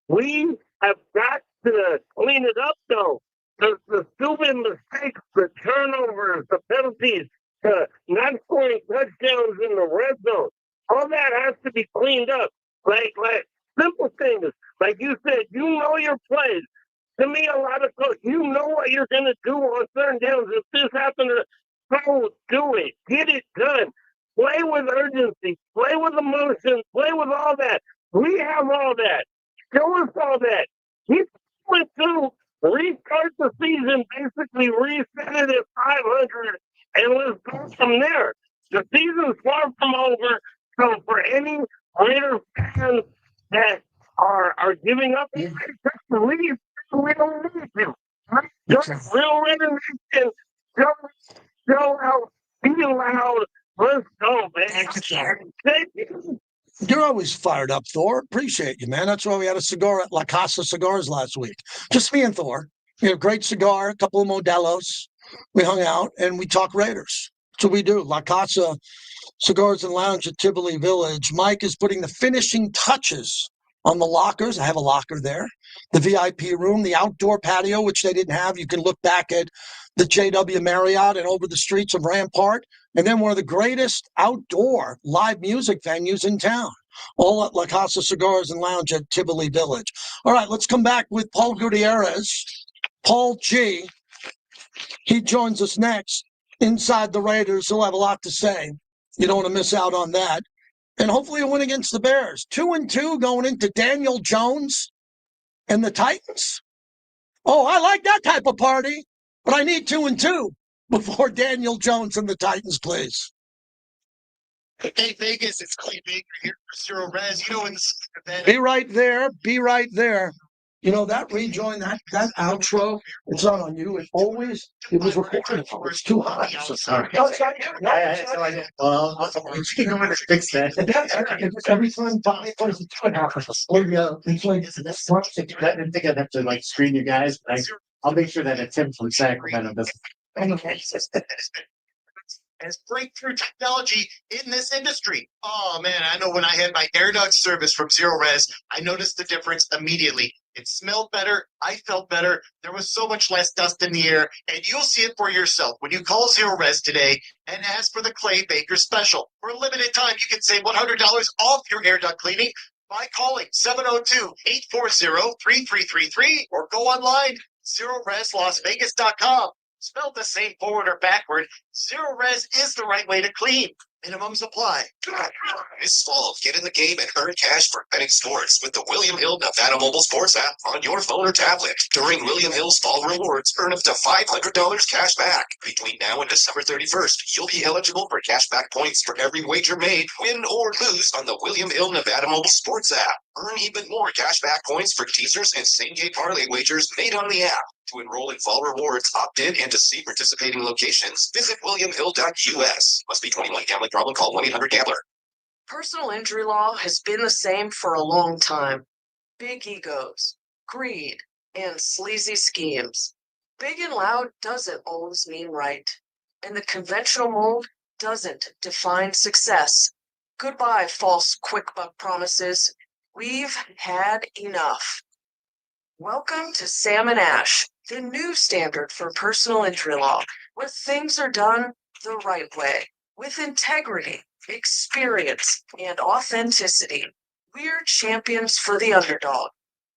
We have got to clean it up, though. The stupid mistakes, the turnovers, the penalties, not scoring touchdowns in the red zone, all that has to be cleaned up. Like simple things. Like you said, you know your plays. To me, a lot of coaches, you know what you're going to do on certain downs. If this happened, go do it. Get it done. Play with urgency. Play with emotion. Play with all that. We have all that. Show us all that. He's going to restart the season, basically reset it at 500, and let's go from there. The season's far from over. So for any Raider fans that are giving up, just leave. We don't need you. Just real Raider Nation. Go out. Be loud. Let's go, man. You're always fired up, Thor. Appreciate you, man. That's why we had a cigar at La Casa Cigars last week. Just me and Thor. We had a great cigar, a couple of Modelos. We hung out, and we talk Raiders. That's what we do. La Casa Cigars and Lounge at Tivoli Village. Mike is putting the finishing touches on the lockers. I have a locker there. The VIP room, the outdoor patio, which they didn't have. You can look back at the JW Marriott and over the streets of Rampart. And then one of the greatest outdoor live music venues in town, all at La Casa Cigars and Lounge at Tivoli Village. All right, let's come back with Paul Gutierrez. Paul G. He joins us next inside the Raiders. He'll have a lot to say. You don't want to miss out on that. And hopefully a win against the Bears. 2-2 going into Daniel Jones and the Titans. Oh, I like that type of party, but I need 2-2 before Daniel Jones and the Titans, please. Hey, Vegas, it's Clay Baker here for Zero Res. You know, in the Be right there. Be right there. You know, that rejoin, that outro, it's not on you. It was recorded. Oh, it's too hot. I'm so sorry. No, it's not you. No, it's not you. Well, you know how to fix that. Every time Bobby plays a 2.5, it's like this one. I didn't think I'd have to like screen you guys, but I'll make sure that a Tim from Sacramento doesn't. As breakthrough technology in this industry. Oh man, I know when I had my AirDog service from Zero Res, I noticed the difference immediately. It smelled better. I felt better. There was so much less dust in the air, and you'll see it for yourself when you call Zero Res today and ask for the Clay Baker Special. For a limited time, you can save $100 off your air duct cleaning by calling 702-840-3333 or go online, ZeroResLasVegas.com. Spelled the same forward or backward, Zero Res is the right way to clean. Minimum supply. This fall, get in the game and earn cash for betting sports with the William Hill Nevada mobile sports app on your phone or tablet. During William Hill's Fall Rewards, earn up to $500 cash back. Between now and December 31st, you'll be eligible for cash back points for every wager made, win or lose, on the William Hill Nevada mobile sports app. Earn even more cash back points for teasers and same-game parlay wagers made on the app. To enroll in Fall Rewards, opt in, and to see participating locations, visit williamhill.us. Must be 21. Gambling problem? Call 1-800-GAMBLER. Personal injury law has been the same for a long time. Big egos, greed, and sleazy schemes. Big and loud doesn't always mean right, and the conventional mold doesn't define success. Goodbye, false quick buck promises. We've had enough. Welcome to Sam and Ash, the new standard for personal injury law, where things are done the right way, with integrity, experience, and authenticity. We're champions for the underdog.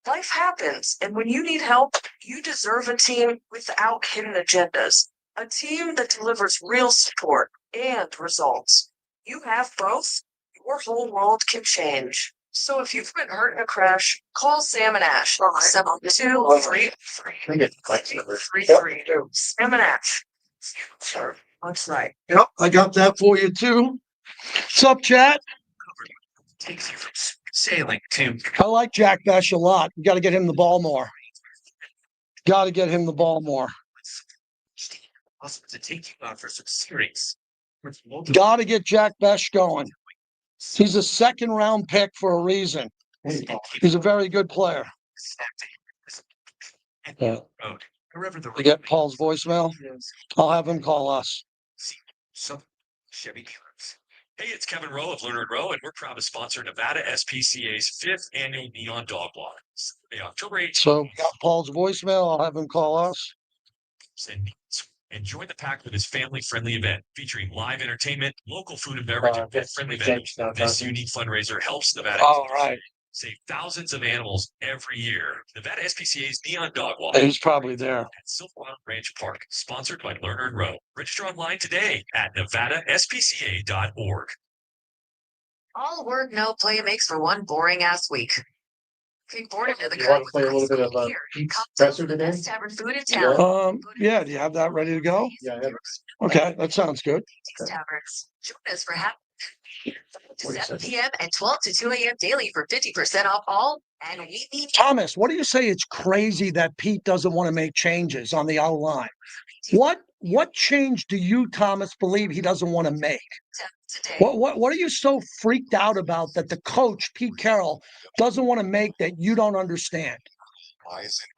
Life happens, and when you need help, you deserve a team without hidden agendas. A team that delivers real support and results. You have both, your whole world can change. So if you've been hurt in a crash, call Sam and Ash. 72333. Sam and Ash. That's right. Yep, I got that for you too. What's up, chat? Takes you from sailing to I like Jack Besh a lot. We got to get him the ball more. Got to get him the ball more. to take you out for some serious. Got to get Jack Besh going. He's a second round pick for a reason. He's a very good player. Yeah. You get Paul's voicemail? I'll have him call us. Chevy dealers. Hey, it's Kevin Rowe of Leonard Rowe, and we're proud to sponsor Nevada SPCA's 5th annual Neon Dog Walk. October 8th. So we got Paul's voicemail. I'll have him call us. Enjoy the pack with this family-friendly event featuring live entertainment, local food and beverage, and pet-friendly venues. This unique fundraiser helps Nevada save thousands of animals every year. Nevada SPCA's Neon Dog Walk. He's probably there. At Silverwood Ranch Park, sponsored by Lerner and Rowe. Register online today at nevadaspca.org. All work, no play makes for one boring ass week. Kick bored into the You want to play a little bit of presser today? tavern food in town. Yeah, do you have that ready to go? Yeah, I have it. Okay, that sounds good. Taverns. Join us for happy to 7 p.m. and 12 to 2 a.m. daily for 50% off all. And we need Thomas, what do you say? It's crazy that Pete doesn't want to make changes on the outer line. What change do you, Thomas, believe he doesn't want to make? What are you so freaked out about that the coach, Pete Carroll, doesn't want to make that you don't understand?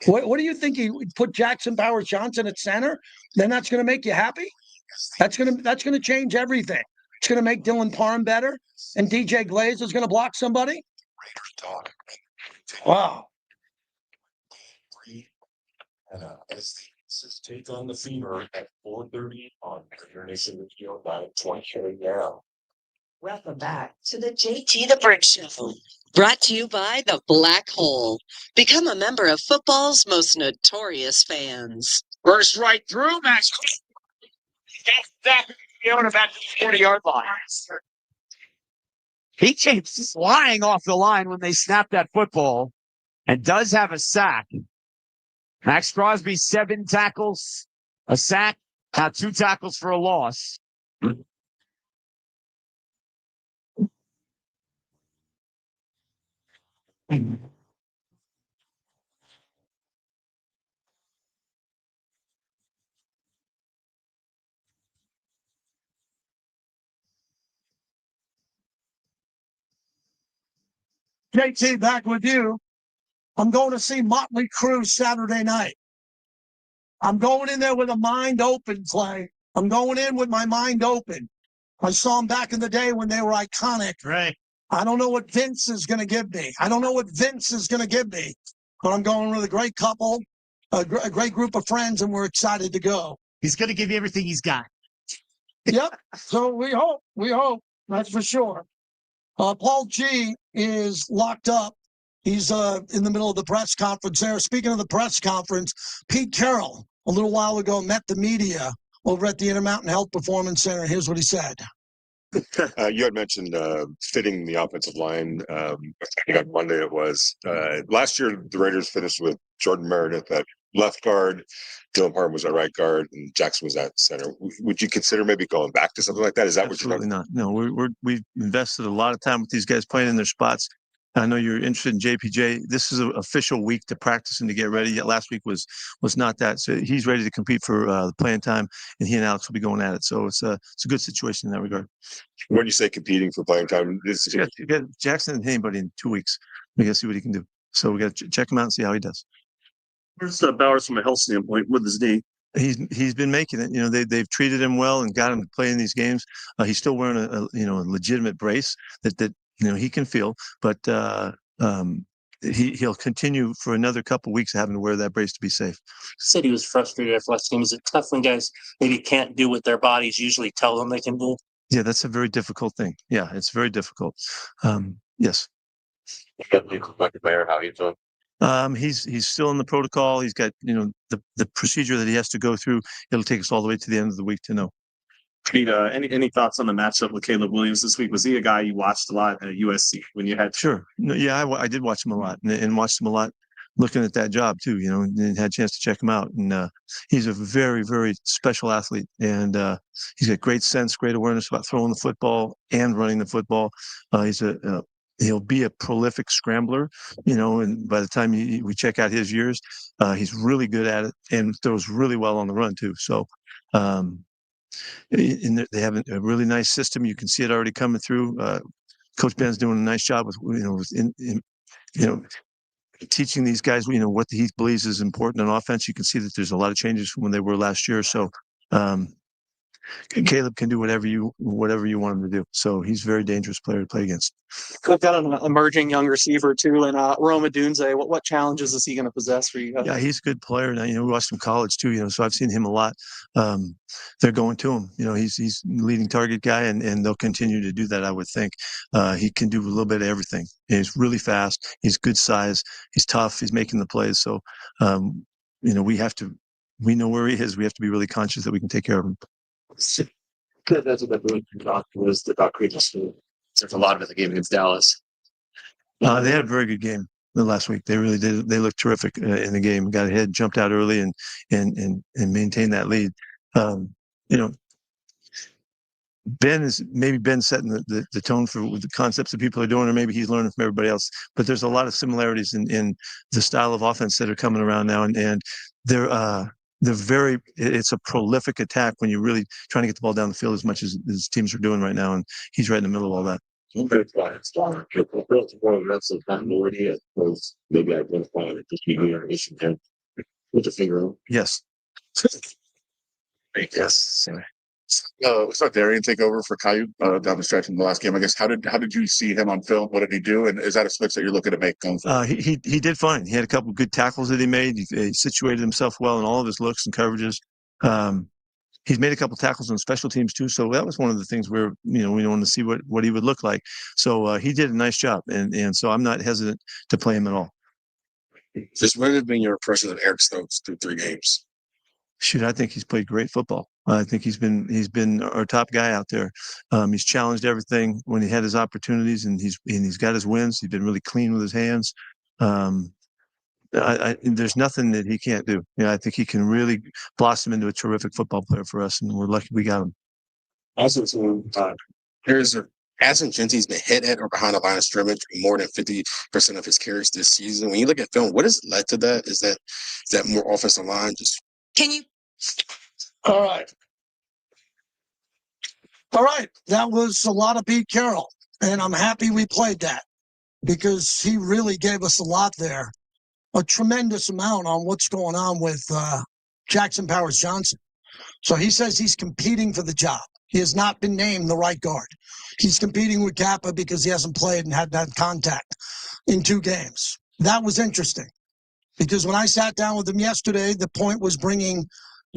What do you think? He would put Jackson Powers Johnson at center? Then that's going to make you happy? That's going to change everything. It's going to make Dylan Parham better, and DJ Glaze is going to block somebody? Wow. Take on the fever at 4:30 on your nation radio by 20 now. Welcome back to the JT the Brick Show. Brought to you by the Black Hole. Become a member of football's most notorious fans. Burst right through, Max. Back to the 40-yard line. He came flying off the line when they snapped that football and does have a sack. Max Crosby, 7 tackles, a sack, now 2 tackles for a loss. JT, back with you. I'm going to see Motley Crue Saturday night. I'm going in there with a mind open, Clay. I'm going in with my mind open. I saw them back in the day when they were iconic. Right. I don't know what Vince is going to give me. but I'm going with a great couple, a great group of friends, and we're excited to go. He's going to give you everything he's got. Yep. So we hope, that's for sure. Paul G is locked up. He's in the middle of the press conference there. Speaking of the press conference, Pete Carroll, a little while ago, met the media over at the Intermountain Health Performance Center. Here's what he said. You had mentioned fitting the offensive line. I think on Monday it was. Last year, the Raiders finished with Jordan Meredith at left guard, Dylan Parham was at right guard, and Jackson was at center. Would you consider maybe going back to something like that? Is that Absolutely not? No, we've invested a lot of time with these guys playing in their spots. I know you're interested in JPJ. This is an official week to practice and to get ready. Last week was not that. So he's ready to compete for the playing time, and he and Alex will be going at it. So it's a good situation in that regard. When you say competing for playing time, you got Jackson and anybody in 2 weeks. We got to see what he can do. So we got to check him out and see how he does. Where's Bowers from a health standpoint with his knee? He's been making it. You know, they've treated him well and got him to play in these games. He's still wearing a legitimate brace that he can feel, but he'll continue for another couple of weeks having to wear that brace to be safe. Said he was frustrated after last game. Is it tough when guys maybe can't do what their bodies usually tell them they can do? Yeah, that's a very difficult thing. Yeah, it's very difficult. Yes. How you doing? He's still in the protocol. He's got the procedure that he has to go through. It'll take us all the way to the end of the week to know. Pete, any thoughts on the matchup with Caleb Williams this week? Was he a guy you watched a lot at USC when you had? Sure. No, yeah, I did watch him a lot and watched him a lot looking at that job too, and had a chance to check him out. And he's a very, very special athlete, and he's got great sense, great awareness about throwing the football and running the football. He'll be a prolific scrambler, and by the time we check out his years, he's really good at it and throws really well on the run too. So, they have a really nice system. You can see it already coming through. Coach Ben's doing a nice job with teaching these guys, what he believes is important in offense. You can see that there's a lot of changes from when they were last year. So, Caleb can do whatever you want him to do. So he's a very dangerous player to play against. We've got an emerging young receiver too, and Roma Dunze. What challenges is he going to possess for you guys? Yeah, he's a good player. Now, we watched him in college too. So I've seen him a lot. They're going to him. He's leading target guy, and they'll continue to do that. I would think he can do a little bit of everything. He's really fast. He's good size. He's tough. He's making the plays. So we know where he is. We have to be really conscious that we can take care of him. That's what really was about Creedence. There's a lot of it in the game against Dallas. They had a very good game last week. They really did. They looked terrific in the game. Got ahead, jumped out early, and maintained that lead. Ben setting the tone for the concepts that people are doing, or maybe he's learning from everybody else. But there's a lot of similarities in the style of offense that are coming around now, and it's a prolific attack when you're really trying to get the ball down the field as much as teams are doing right now, and he's right in the middle of all that. Maybe identify just an issue there with the finger. Yes. Yes. We saw Darian take over for Caillou down the stretch in the last game. I guess how did you see him on film? What did he do? And is that a switch that you're looking to make going forward? He did fine. He had a couple of good tackles that he made. He situated himself well in all of his looks and coverages. He's made a couple of tackles on special teams too. So that was one of the things where we wanted to see what he would look like. So he did a nice job, and so I'm not hesitant to play him at all. Just what have been your impression of Eric Stokes through 3 games? Shoot, I think he's played great football. I think he's been our top guy out there. He's challenged everything when he had his opportunities, and he's got his wins. He's been really clean with his hands. There's nothing that he can't do. I think he can really blossom into a terrific football player for us, and we're lucky we got him. Also, hasn't Genty's been hit at or behind the line of scrimmage more than 50% of his carries this season? When you look at film, what has led to that? Is that more offensive line? Can you? All right. That was a lot of Pete Carroll, and I'm happy we played that because he really gave us a lot there, a tremendous amount on what's going on with Jackson Powers Johnson. So he says he's competing for the job. He has not been named the right guard. He's competing with Kappa because he hasn't played and had that contact in 2 games. That was interesting. Because when I sat down with him yesterday, the point was bringing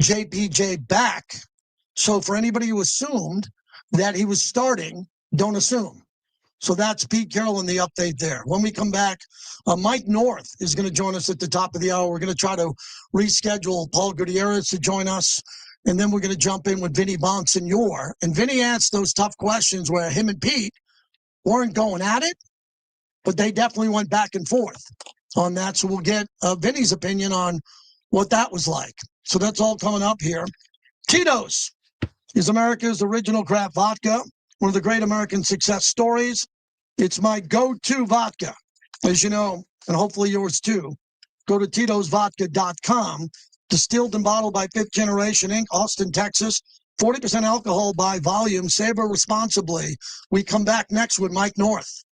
JPJ back. So for anybody who assumed that he was starting, don't assume. So that's Pete Carroll and the update there. When we come back, Mike North is going to join us at the top of the hour. We're going to try to reschedule Paul Gutierrez to join us. And then we're going to jump in with Vinnie Bonsenor. And Vinnie asked those tough questions where him and Pete weren't going at it, but they definitely went back and forth on that. So we'll get Vinnie's opinion on what that was like. So that's all coming up here. Tito's is America's original craft vodka, one of the great American success stories. It's my go-to vodka, as you know, and hopefully yours too. Go to titosvodka.com. Distilled and bottled by Fifth Generation Inc., Austin, Texas. 40% alcohol by volume. Savor responsibly. We come back next with Mike North.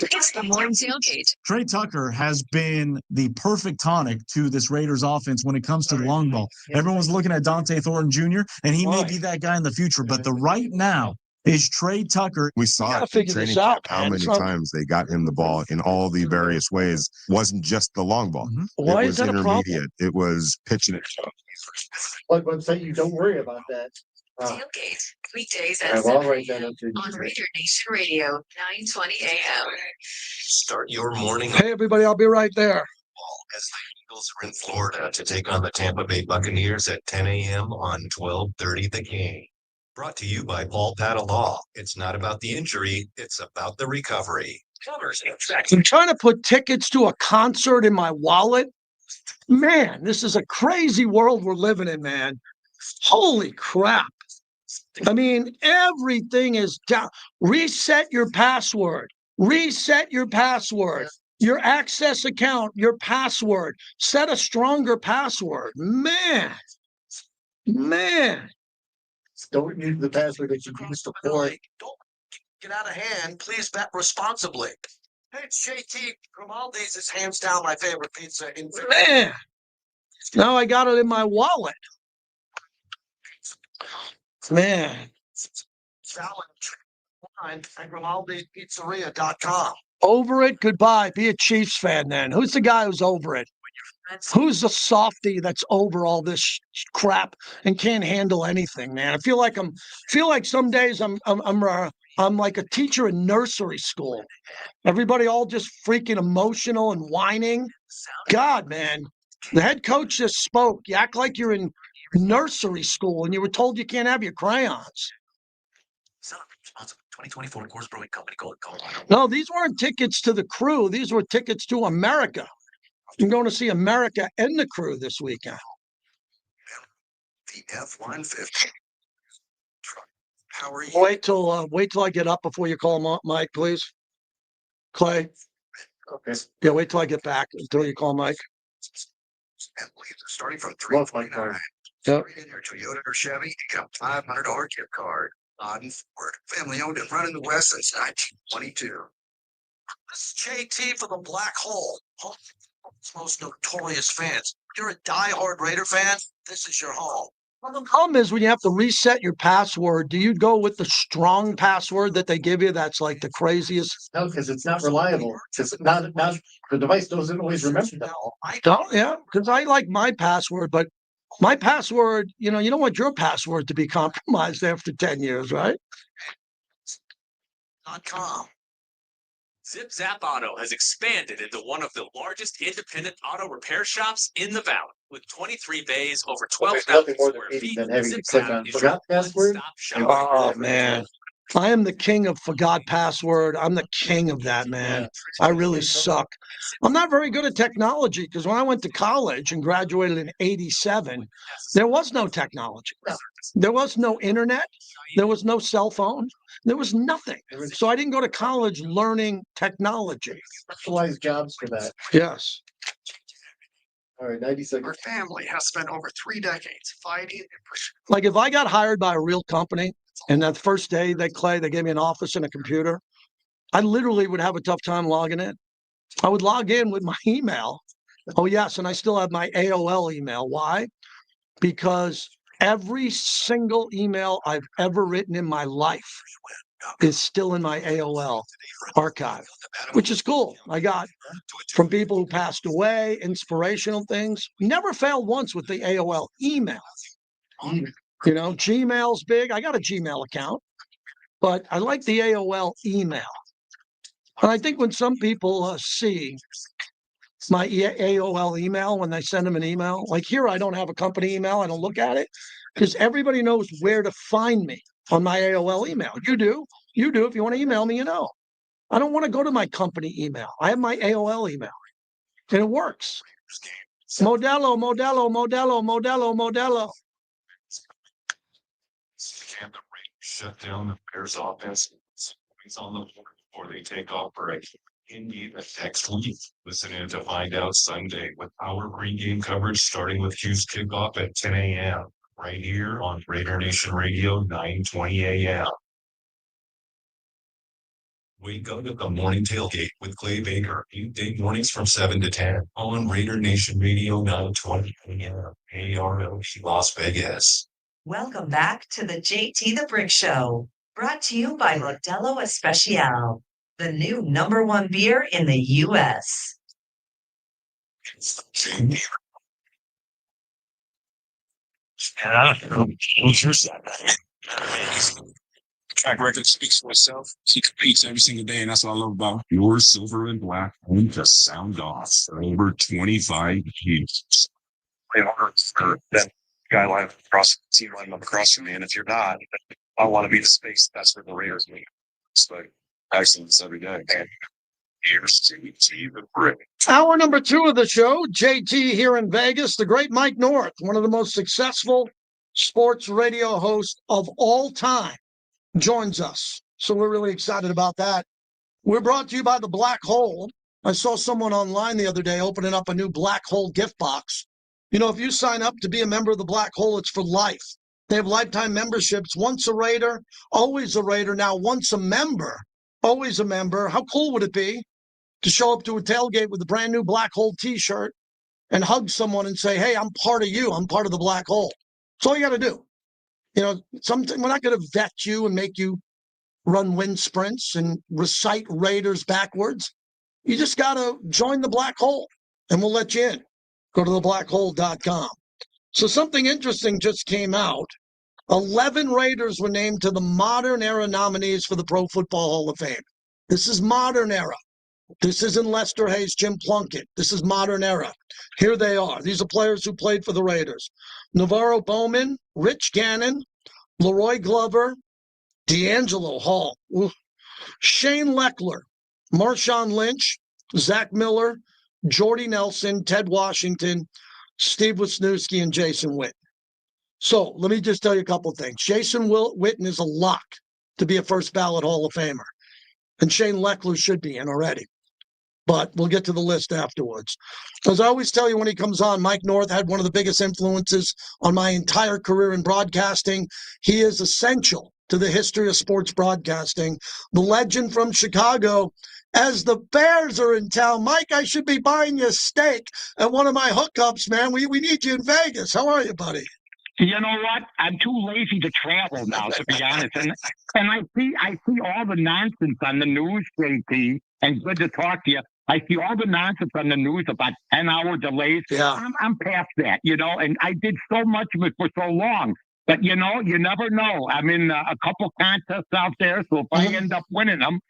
It's the morning tailgate. Trey Tucker has been the perfect tonic to this Raiders offense when it comes to the long ball. Everyone's looking at Dante Thornton Jr., and he may be that guy in the future, but the right now is Trey Tucker. We saw it in training camp how many times they got him the ball in all the various ways. It wasn't just the long ball. Why it is was that a problem? intermediate. It was pitching it. Like I'm saying, you don't worry about that. Tailgate. Weekdays I at will 7 write that a.m. up to you. on Raider Nation Radio, 920 a.m. Start your morning Hey, everybody, I'll be right there. as the Eagles are in Florida to take on the Tampa Bay Buccaneers at 10 a.m. on 1230 The Game. Brought to you by Paul Patta Law. It's not about the injury, it's about the recovery. I'm trying to put tickets to a concert in my wallet. Man, this is a crazy world we're living in, man. Holy crap. I mean, everything is down. Reset your password. Reset your password. Your access account, your password. Set a stronger password. Man. Don't use the password that you used before. Don't get out of hand. Please bet responsibly. Hey, it's JT Grimaldi's is hands down my favorite pizza in Man. Now I got it in my wallet. Man. Salad at GrimaldiPizzeria.com. Over it? Goodbye. Be a Chiefs fan then. Who's the guy who's over it? Who's the softy that's over all this crap and can't handle anything, man? I feel like some days I'm like a teacher in nursery school. Everybody all just freaking emotional and whining. God, man. The head coach just spoke. You act like you're in nursery school and you were told you can't have your crayons. 2024 Coors Brewing Company, Colorado. No, these weren't tickets to the Crew. These were tickets to America. I'm going to see America and the Crew this weekend. The F-150. How are you? Wait till I get up before you call Mike, please. Clay. Okay. Yeah, wait till I get back until you call Mike. Starting from $329. Yep. In your Toyota or Chevy, you got a $500 gift card. On Ford. Family owned and run in the West since 1922. This is JT for the Black Hole. It's most notorious fans. If you're a diehard Raider fan, this is your home. Well, the problem is when you have to reset your password, do you go with the strong password that they give you that's like the craziest? No, because it's not reliable. Because not the device doesn't always remember that. I don't, yeah, because I like my password, but my password, you don't want your password to be compromised after 10 years, right? .com. Zip Zap Auto has expanded into one of the largest independent auto repair shops in the valley. With 23 bays, over 12,000 square feet, Zip Zap is your one-stop shop. Oh, man. I am the king of forgot password. I'm the king of that, man. I really suck. I'm not very good at technology because when I went to college and graduated in 87, there was no technology. There was no internet. There was no cell phone. There was nothing. So I didn't go to college learning technology. Specialized jobs for that. Yes. All right, 90 seconds. Our family has spent over 3 decades fighting. Like if I got hired by a real company and that first day they gave me an office and a computer, I literally would have a tough time logging in. I would log in with my email. Oh, yes, and I still have my AOL email. Why? Because every single email I've ever written in my life is still in my AOL archive, which is cool. I got from people who passed away, inspirational things. Never failed once with the AOL email. You know, Gmail's big. I got a Gmail account, but I like the AOL email. And I think when some people see my AOL email, when they send them an email, like here, I don't have a company email. I don't look at it because everybody knows where to find me on my AOL email. You do. You do. If you want to email me, you know. I don't want to go to my company email. I have my AOL email, and it works. Modelo, Modelo, Modelo, Modelo, Modelo. Can the Rangers shut down the Bears offense? It's on the board before they take off for a Indy next week. Listen in to find out Sunday with our pregame coverage starting with Hughes kickoff at 10 a.m. right here on Raider Nation Radio 920 a.m. Wake up at the morning tailgate with Clay Baker, weekday mornings from 7 to 10 on Raider Nation Radio 920 a.m. ARLP Las Vegas. Welcome back to the JT the Brick Show, brought to you by Modelo Especial, the new #1 beer in the U.S. Track record speaks for itself. He competes every single day, and that's what I love about your silver and black home to sound off for over 25 years. Play harder for that guy line across the team line up across from me, and if you're not, I want to be the space. That's where the Raiders meet. It's like excellence every day. And here's to the Brick. Hour number 2 of the show, JT here in Vegas, the great Mike North, one of the most successful sports radio hosts of all time, joins us. So we're really excited about that. We're brought to you by the Black Hole. I saw someone online the other day opening up a new Black Hole gift box. You know, if you sign up to be a member of the Black Hole, it's for life. They have lifetime memberships. Once a Raider, always a Raider. Now, once a member, always a member. How cool would it be to show up to a tailgate with a brand new Black Hole t-shirt and hug someone and say, hey, I'm part of you. I'm part of the Black Hole. That's all you got to do. You know, we're not going to vet you and make you run wind sprints and recite Raiders backwards. You just got to join the Black Hole, and we'll let you in. Go to theblackhole.com. So something interesting just came out. 11 Raiders were named to the Modern Era nominees for the Pro Football Hall of Fame. This is Modern Era. This isn't Lester Hayes, Jim Plunkett. This is Modern Era. Here they are. These are players who played for the Raiders. Navarro Bowman, Rich Gannon, Leroy Glover, D'Angelo Hall, Shane Leckler, Marshawn Lynch, Zach Miller, Jordy Nelson, Ted Washington, Steve Wisniewski, and Jason Witten. So let me just tell you a couple of things. Jason Witten is a lock to be a first ballot Hall of Famer. And Shane Leckler should be in already. But we'll get to the list afterwards. As I always tell you when he comes on, Mike North had one of the biggest influences on my entire career in broadcasting. He is essential to the history of sports broadcasting. The legend from Chicago. As the Bears are in town, Mike, I should be buying you a steak at one of my hookups, man. We need you in Vegas. How are you, buddy? You know what? I'm too lazy to travel now, to be honest. And I see all the nonsense on the news, JP, and good to talk to you. I see all the nonsense on the news about 10-hour delays. Yeah. I'm past that, you know, and I did so much of it for so long. But, you know, you never know. I'm in a couple contests out there, so if I end up winning them,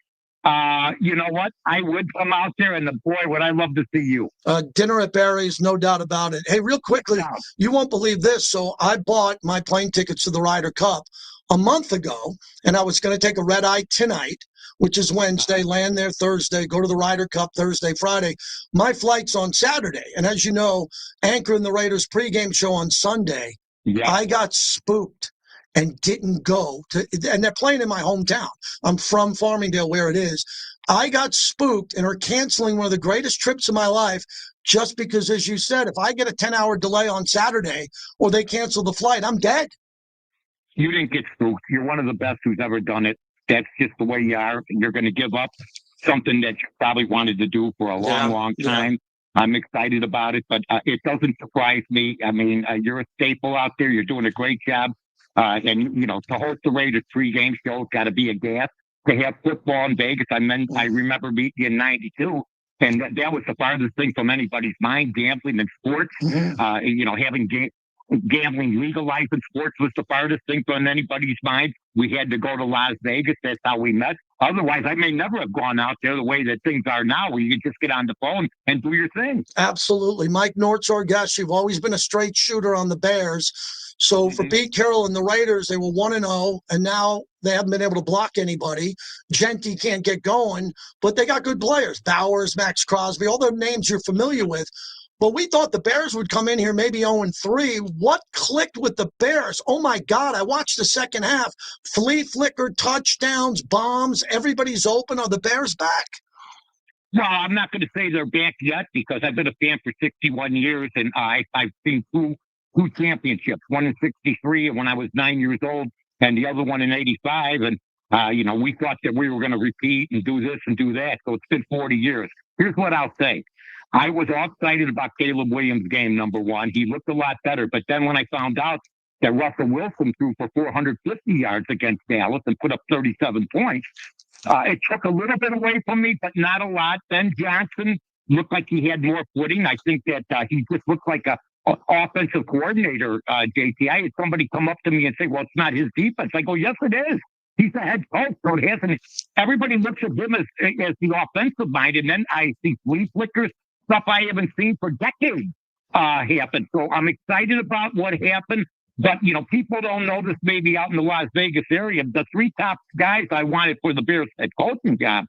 you know what? I would come out there, and boy, would I love to see you. Dinner at Barry's, no doubt about it. Hey, real quickly, you won't believe this. So I bought my plane tickets to the Ryder Cup a month ago, and I was going to take a red eye tonight, which is Wednesday, land there Thursday, go to the Ryder Cup Thursday, Friday. My flight's on Saturday. And as you know, anchoring the Raiders pregame show on Sunday, I got spooked and didn't go to, and they're playing in my hometown. I'm from Farmingdale, where it is. I got spooked and are canceling one of the greatest trips of my life just because, as you said, if I get a 10-hour delay on Saturday or they cancel the flight, I'm dead. You didn't get spooked. You're one of the best who's ever done it. That's just the way you are. You're going to give up something that you probably wanted to do for a long time. I'm excited about it, but it doesn't surprise me. I mean, you're a staple out there. You're doing a great job. And, you know, to host the Raiders pregame show, got to be a gas. to have football in Vegas. I remember meeting you in '92. And that was the farthest thing from anybody's mind. Gambling in sports, having gambling legalized in sports was the farthest thing from anybody's mind. We had to go to Las Vegas. That's how we met. Otherwise, I may never have gone out there the way that things are now, where you can just get on the phone and do your thing. Absolutely. Mike Nort's our guest. You've always been a straight shooter on the Bears. So for Pete Carroll and the Raiders, they were 1-0, and now they haven't been able to block anybody. Genty can't get going, but they got good players. Bowers, Max Crosby, all the names you're familiar with. But we thought the Bears would come in here maybe 0-3. What clicked with the Bears? Oh, my God. I watched the second half. Flea flicker, touchdowns, bombs. Everybody's open. Are the Bears back? No, I'm not going to say they're back yet because I've been a fan for 61 years, and I've seen two championships, one in '63 when I was 9 years old, and the other one in '85. And, we thought that we were going to repeat and do this and do that. So it's been 40 years. Here's what I'll say. I was all excited about Caleb Williams' game, number one. He looked a lot better. But then when I found out that Russell Wilson threw for 450 yards against Dallas and put up 37 points, it took a little bit away from me, but not a lot. Ben Johnson looked like he had more footing. I think that he just looked like a offensive coordinator, JT. I had somebody come up to me and say, well, it's not his defense. I go, yes, it is. He's the head coach, so it hasn't. Everybody looks at him as the offensive mind, and then I see flea flickers, stuff I haven't seen for decades happen. So I'm excited about what happened. But, people don't know this maybe out in the Las Vegas area. The three top guys I wanted for the Bears head coaching job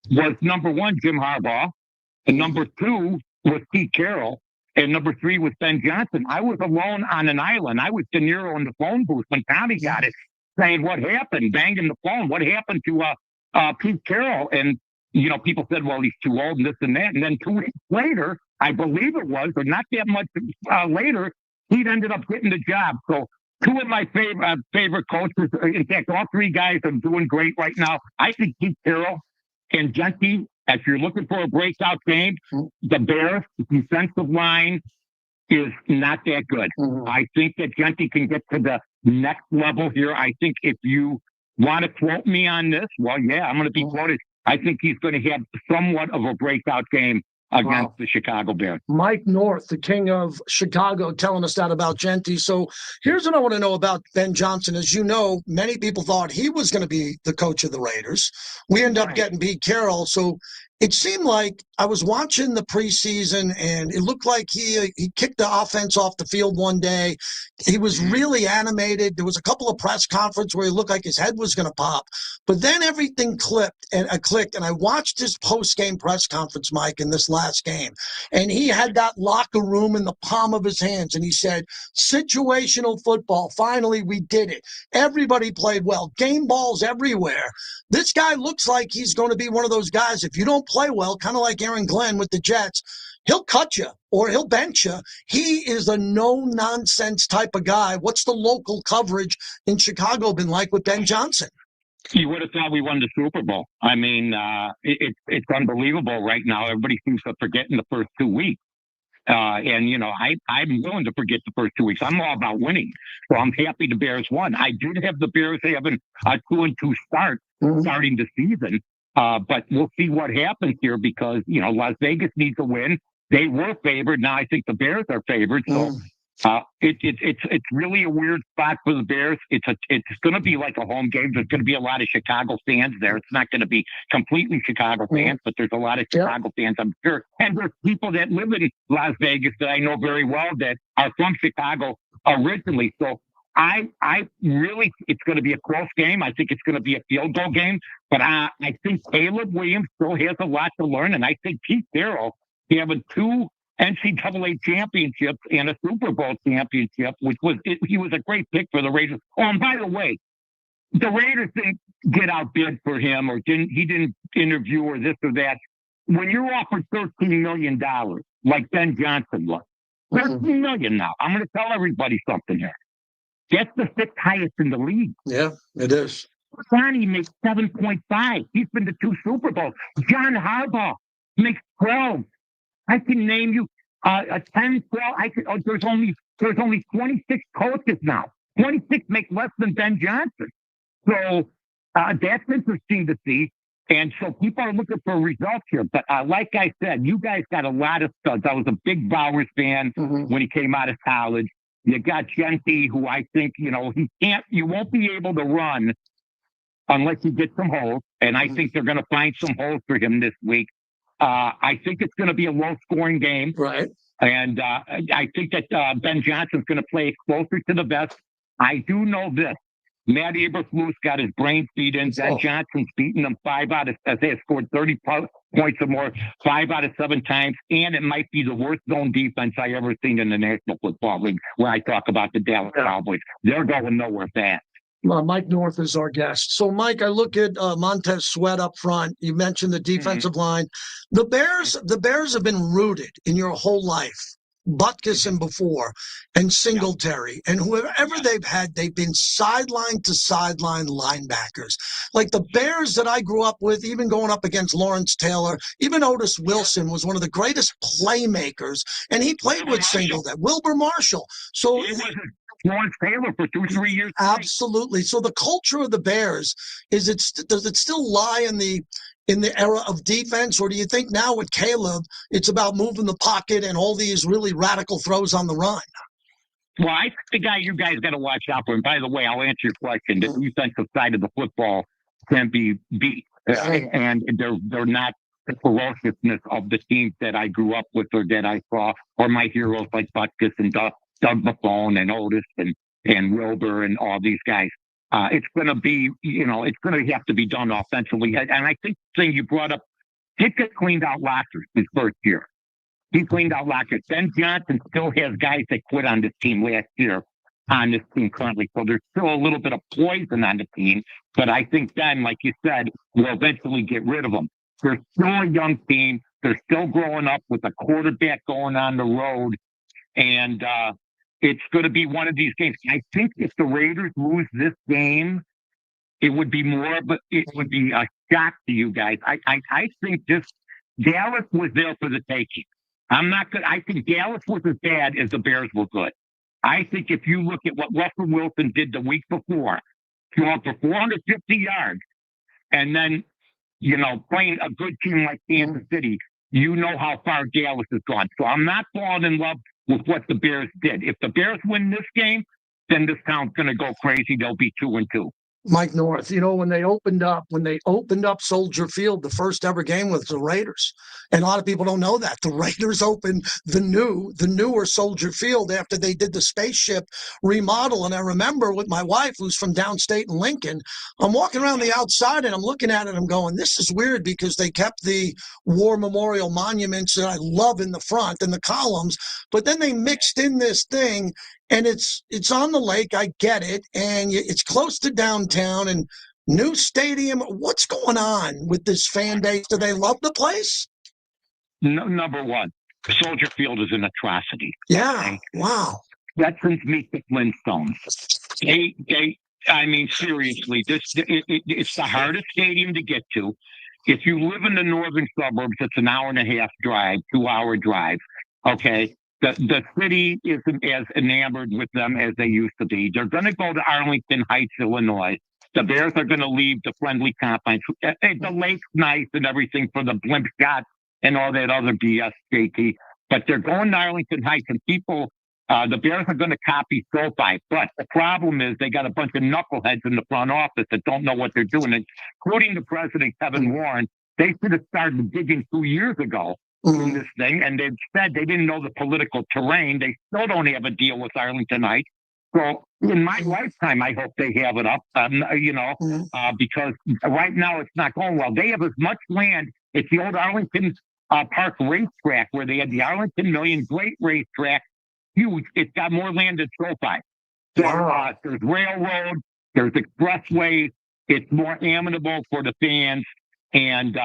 was number one, Jim Harbaugh, and number two was Pete Carroll, and number three was Ben Johnson. I was alone on an island. I was De Niro in the phone booth when Tommy got it, saying, what happened? Banging the phone. What happened to Pete Carroll? And, people said, well, he's too old and this and that. And then 2 weeks later, I believe it was, or not that much later, he'd ended up getting the job. So two of my favorite coaches, in fact, all three guys are doing great right now. I think Pete Carroll and Genty, if you're looking for a breakout game, the Bears' defensive line is not that good. I think that Genty can get to the next level here. I think if you want to quote me on this, well, yeah, I'm going to be quoted. I think he's going to have somewhat of a breakout game against the Chicago Bears. Mike North, the king of Chicago, telling us that about Genty. So here's what I want to know about Ben Johnson. As you know, many people thought he was going to be the coach of the Raiders. We end up getting Pete Carroll. So it seemed like I was watching the preseason, and it looked like he kicked the offense off the field one day. He was really animated. There was a couple of press conferences where he looked like his head was going to pop. But then everything clicked, and I watched his post-game press conference, Mike, in this last game. And he had that locker room in the palm of his hands, and he said, situational football, finally we did it. Everybody played well. Game balls everywhere. This guy looks like he's going to be one of those guys, if you don't play well, kind of like Aaron Glenn with the Jets, he'll cut you or he'll bench you. He is a no-nonsense type of guy. What's the local coverage in Chicago been like with Ben Johnson? You would have thought we won the Super Bowl. I mean, it's unbelievable right now. Everybody seems to forget in the first 2 weeks. I'm willing to forget the first 2 weeks. I'm all about winning. So I'm happy the Bears won. I did have the Bears having a 2-2 start starting the season. But we'll see what happens here because, Las Vegas needs a win. They were favored. Now I think the Bears are favored. So it's really a weird spot for the Bears. It's going to be like a home game. There's going to be a lot of Chicago fans there. It's not going to be completely Chicago fans, but there's a lot of Chicago fans, I'm sure. And there's people that live in Las Vegas that I know very well that are from Chicago originally. So I really, it's going to be a close game. I think it's going to be a field goal game, but I think Caleb Williams still has a lot to learn. And I think Pete Carroll, having 2 NCAA championships and a Super Bowl championship, he was a great pick for the Raiders. Oh, and by the way, the Raiders didn't get outbid for him he didn't interview or this or that. When you're offered $13 million, like Ben Johnson was, $13 million now, I'm going to tell everybody something here. That's the 6th highest in the league. Yeah, it is. Sonny makes 7.5. He's been to 2 Super Bowls. John Harbaugh makes 12. I can name you 10, 12. There's only 26 coaches now. 26 make less than Ben Johnson. So That's interesting to see. And so people are looking for results here. But like I said, you guys got a lot of studs. I was a big Bowers fan when he came out of college. You got Genty, who I think, you won't be able to run unless you get some holes. And I think they're going to find some holes for him this week. I think it's going to be a low-scoring game. Right. And I think that Ben Johnson's going to play it closer to the vest. I do know this. Matt Eberflus got his brain feed in. Ben Johnson's beaten them they have scored 30 points or more 5 out of 7 times. And it might be the worst zone defense I ever seen in the National Football League when I talk about the Dallas Cowboys. They're going nowhere fast. Mike North is our guest. So, Mike, I look at Montez Sweat up front. You mentioned the defensive line. The Bears have been rooted in your whole life. Butkus and before, and Singletary, and whoever they've had, they've been sideline to sideline linebackers. Like the Bears that I grew up with, even going up against Lawrence Taylor, even Otis Wilson was one of the greatest playmakers, and he played with Singletary, Wilbur Marshall. So Lawrence Taylor for 2-3 years. Absolutely. So the culture of the Bears does it still lie in the era of defense, or do you think now with Caleb, it's about moving the pocket and all these really radical throws on the run? Well, I think the guy you guys got to watch out for, and by the way, I'll answer your question. The defensive side of the football can be beat, and they're not the ferociousness of the teams that I grew up with or that I saw, or my heroes like Butkus and Doug McClone and Otis and Wilbur and all these guys. It's going to be, it's going to have to be done offensively. And I think the thing you brought up, Ditka cleaned out lockers his first year. He cleaned out lockers. Ben Johnson still has guys that quit on this team last year on this team currently. So there's still a little bit of poison on the team. But I think then, like you said, we'll eventually get rid of them. They're still a young team. They're still growing up with a quarterback going on the road. And, it's going to be one of these games. I think if the Raiders lose this game, it would be a shock to you guys. I think Dallas was there for the taking. I think Dallas was as bad as the Bears were good. I think if you look at what Russell Wilson did the week before, throwing for 450 yards, and then, playing a good team like Kansas City, you know how far Dallas has gone. So I'm not falling in love with what the Bears did. If the Bears win this game, then this town's going to go crazy. They'll be 2-2. Mike North, when they opened up Soldier Field, the first ever game with the Raiders, and a lot of people don't know that the Raiders opened the newer Soldier Field after they did the spaceship remodel. And I remember with my wife, who's from downstate in Lincoln, I'm walking around the outside and I'm looking at it. I'm going, this is weird because they kept the war memorial monuments that I love in the front and the columns, but then they mixed in this thing. And it's on the lake, I get it, and it's close to downtown and new stadium. What's going on with this fan base? Do they love the place? No, number one, Soldier Field is an atrocity. Yeah, wow. Veterans meet the Flintstones. Seriously, it's the hardest stadium to get to. If you live in the northern suburbs, it's an hour and a half drive, 2-hour drive, okay? The city isn't as enamored with them as they used to be. They're going to go to Arlington Heights, Illinois. The Bears are going to leave the friendly confines. The lake's nice and everything for the blimp shots and all that other BS, JT. But they're going to Arlington Heights, and people, the Bears are going to copy SoFi. But the problem is they got a bunch of knuckleheads in the front office that don't know what they're doing, including the president, Kevin Warren. They should have started digging 2 years ago. In this thing, and instead they didn't know the political terrain. They still don't have a deal with Arlington Heights. So in my lifetime, I hope they have it up, because right now it's not going well. They have as much land. It's the old Arlington Park racetrack where they had the Arlington Million, great racetrack, huge. It's got more land than SoFi. So there's railroad, there's expressways. It's more amenable for the fans. And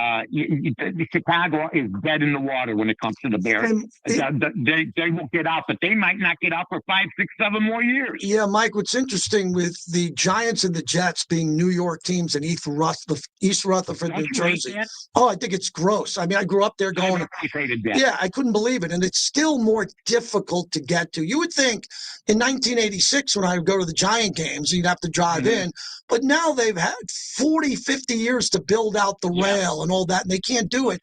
Chicago is dead in the water when it comes to the Bears. They will get out, but they might not get out for 5, 6, 7 more years. Yeah, Mike, what's interesting with the Giants and the Jets being New York teams and East Rutherford, New Jersey. Oh, I think it's gross. I mean, I grew up there going, yeah, I couldn't believe it. And it's still more difficult to get to. You would think in 1986, when I would go to the Giant games, you'd have to drive in. But now they've had 40, 50 years to build out the rail and all that, and they can't do it.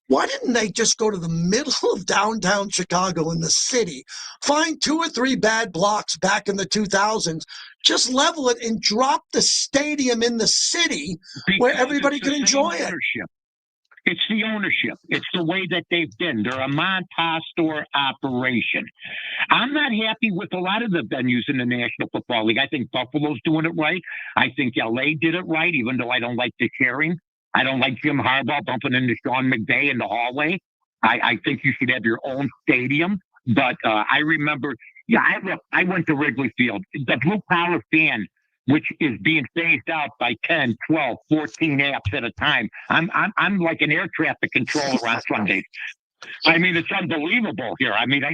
Why didn't they just go to the middle of downtown Chicago in the city, find 2 or 3 bad blocks back in the 2000s, just level it and drop the stadium in the city where everybody can enjoy it? It's the ownership. It's the way that they've been. They're a mom and pop store operation. I'm not happy with a lot of the venues in the National Football League. I think Buffalo's doing it right. I think LA did it right, even though I don't like the sharing. I don't like Jim Harbaugh bumping into Sean McVay in the hallway. I think you should have your own stadium. But I remember, I went to Wrigley Field. The blue collar fan, which is being phased out by 10, 12, 14 apps at a time. I'm like an air traffic controller on Sundays. I mean, it's unbelievable here. I mean, I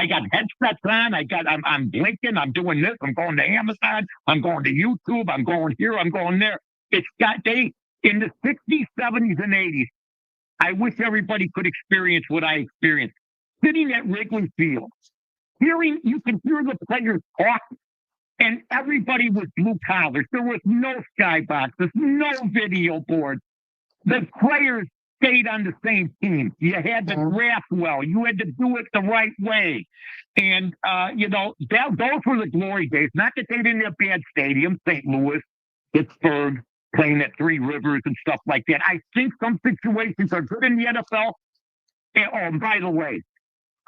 got headsets on. I'm blinking. I'm doing this. I'm going to Amazon. I'm going to YouTube. I'm going here. I'm going there. It's got in the 60s, 70s, and 80s. I wish everybody could experience what I experienced. Sitting at Wrigley Field, you can hear the players talking, and everybody was blue collars. There was no skyboxes, no video boards. The players stayed on the same team. You had to draft well. You had to do it the right way. And, those were the glory days. Not that they didn't have bad stadiums, St. Louis, Pittsburgh, playing at Three Rivers and stuff like that. I think some situations are good in the NFL. And by the way,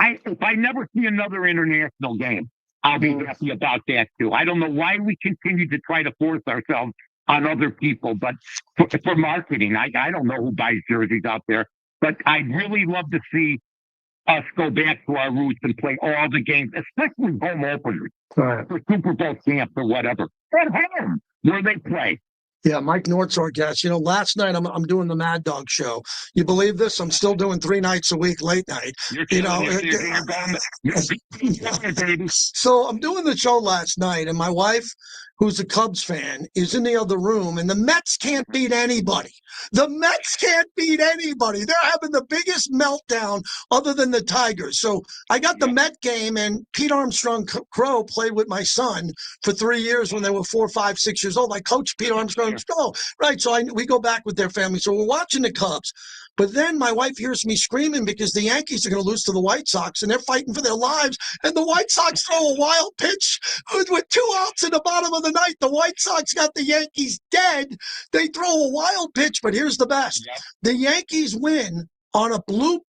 if I never see another international game, I'll be happy about that too. I don't know why we continue to try to force ourselves on other people, but for marketing, I don't know who buys jerseys out there, but I'd really love to see us go back to our roots and play all the games, especially home openers for Super Bowl champs or whatever at home where they play. Yeah, Mike Nort's our guest. Last night I'm doing the Mad Dog show. You believe this? I'm still doing 3 nights a week, late night. So I'm doing the show last night, and my wife, who's a Cubs fan, is in the other room, and the Mets can't beat anybody. The Mets can't beat anybody. They're having the biggest meltdown other than the Tigers. So I got the Met game, and Pete Armstrong Crow played with my son for 3 years when they were 4, 5, 6 years old. I coached Pete Armstrong Crow, right? So we go back with their family. So we're watching the Cubs. But then my wife hears me screaming because the Yankees are going to lose to the White Sox, and they're fighting for their lives. And the White Sox throw a wild pitch with 2 outs in the bottom of the ninth. The White Sox got the Yankees dead. They throw a wild pitch, but here's the best. The Yankees win on a bloop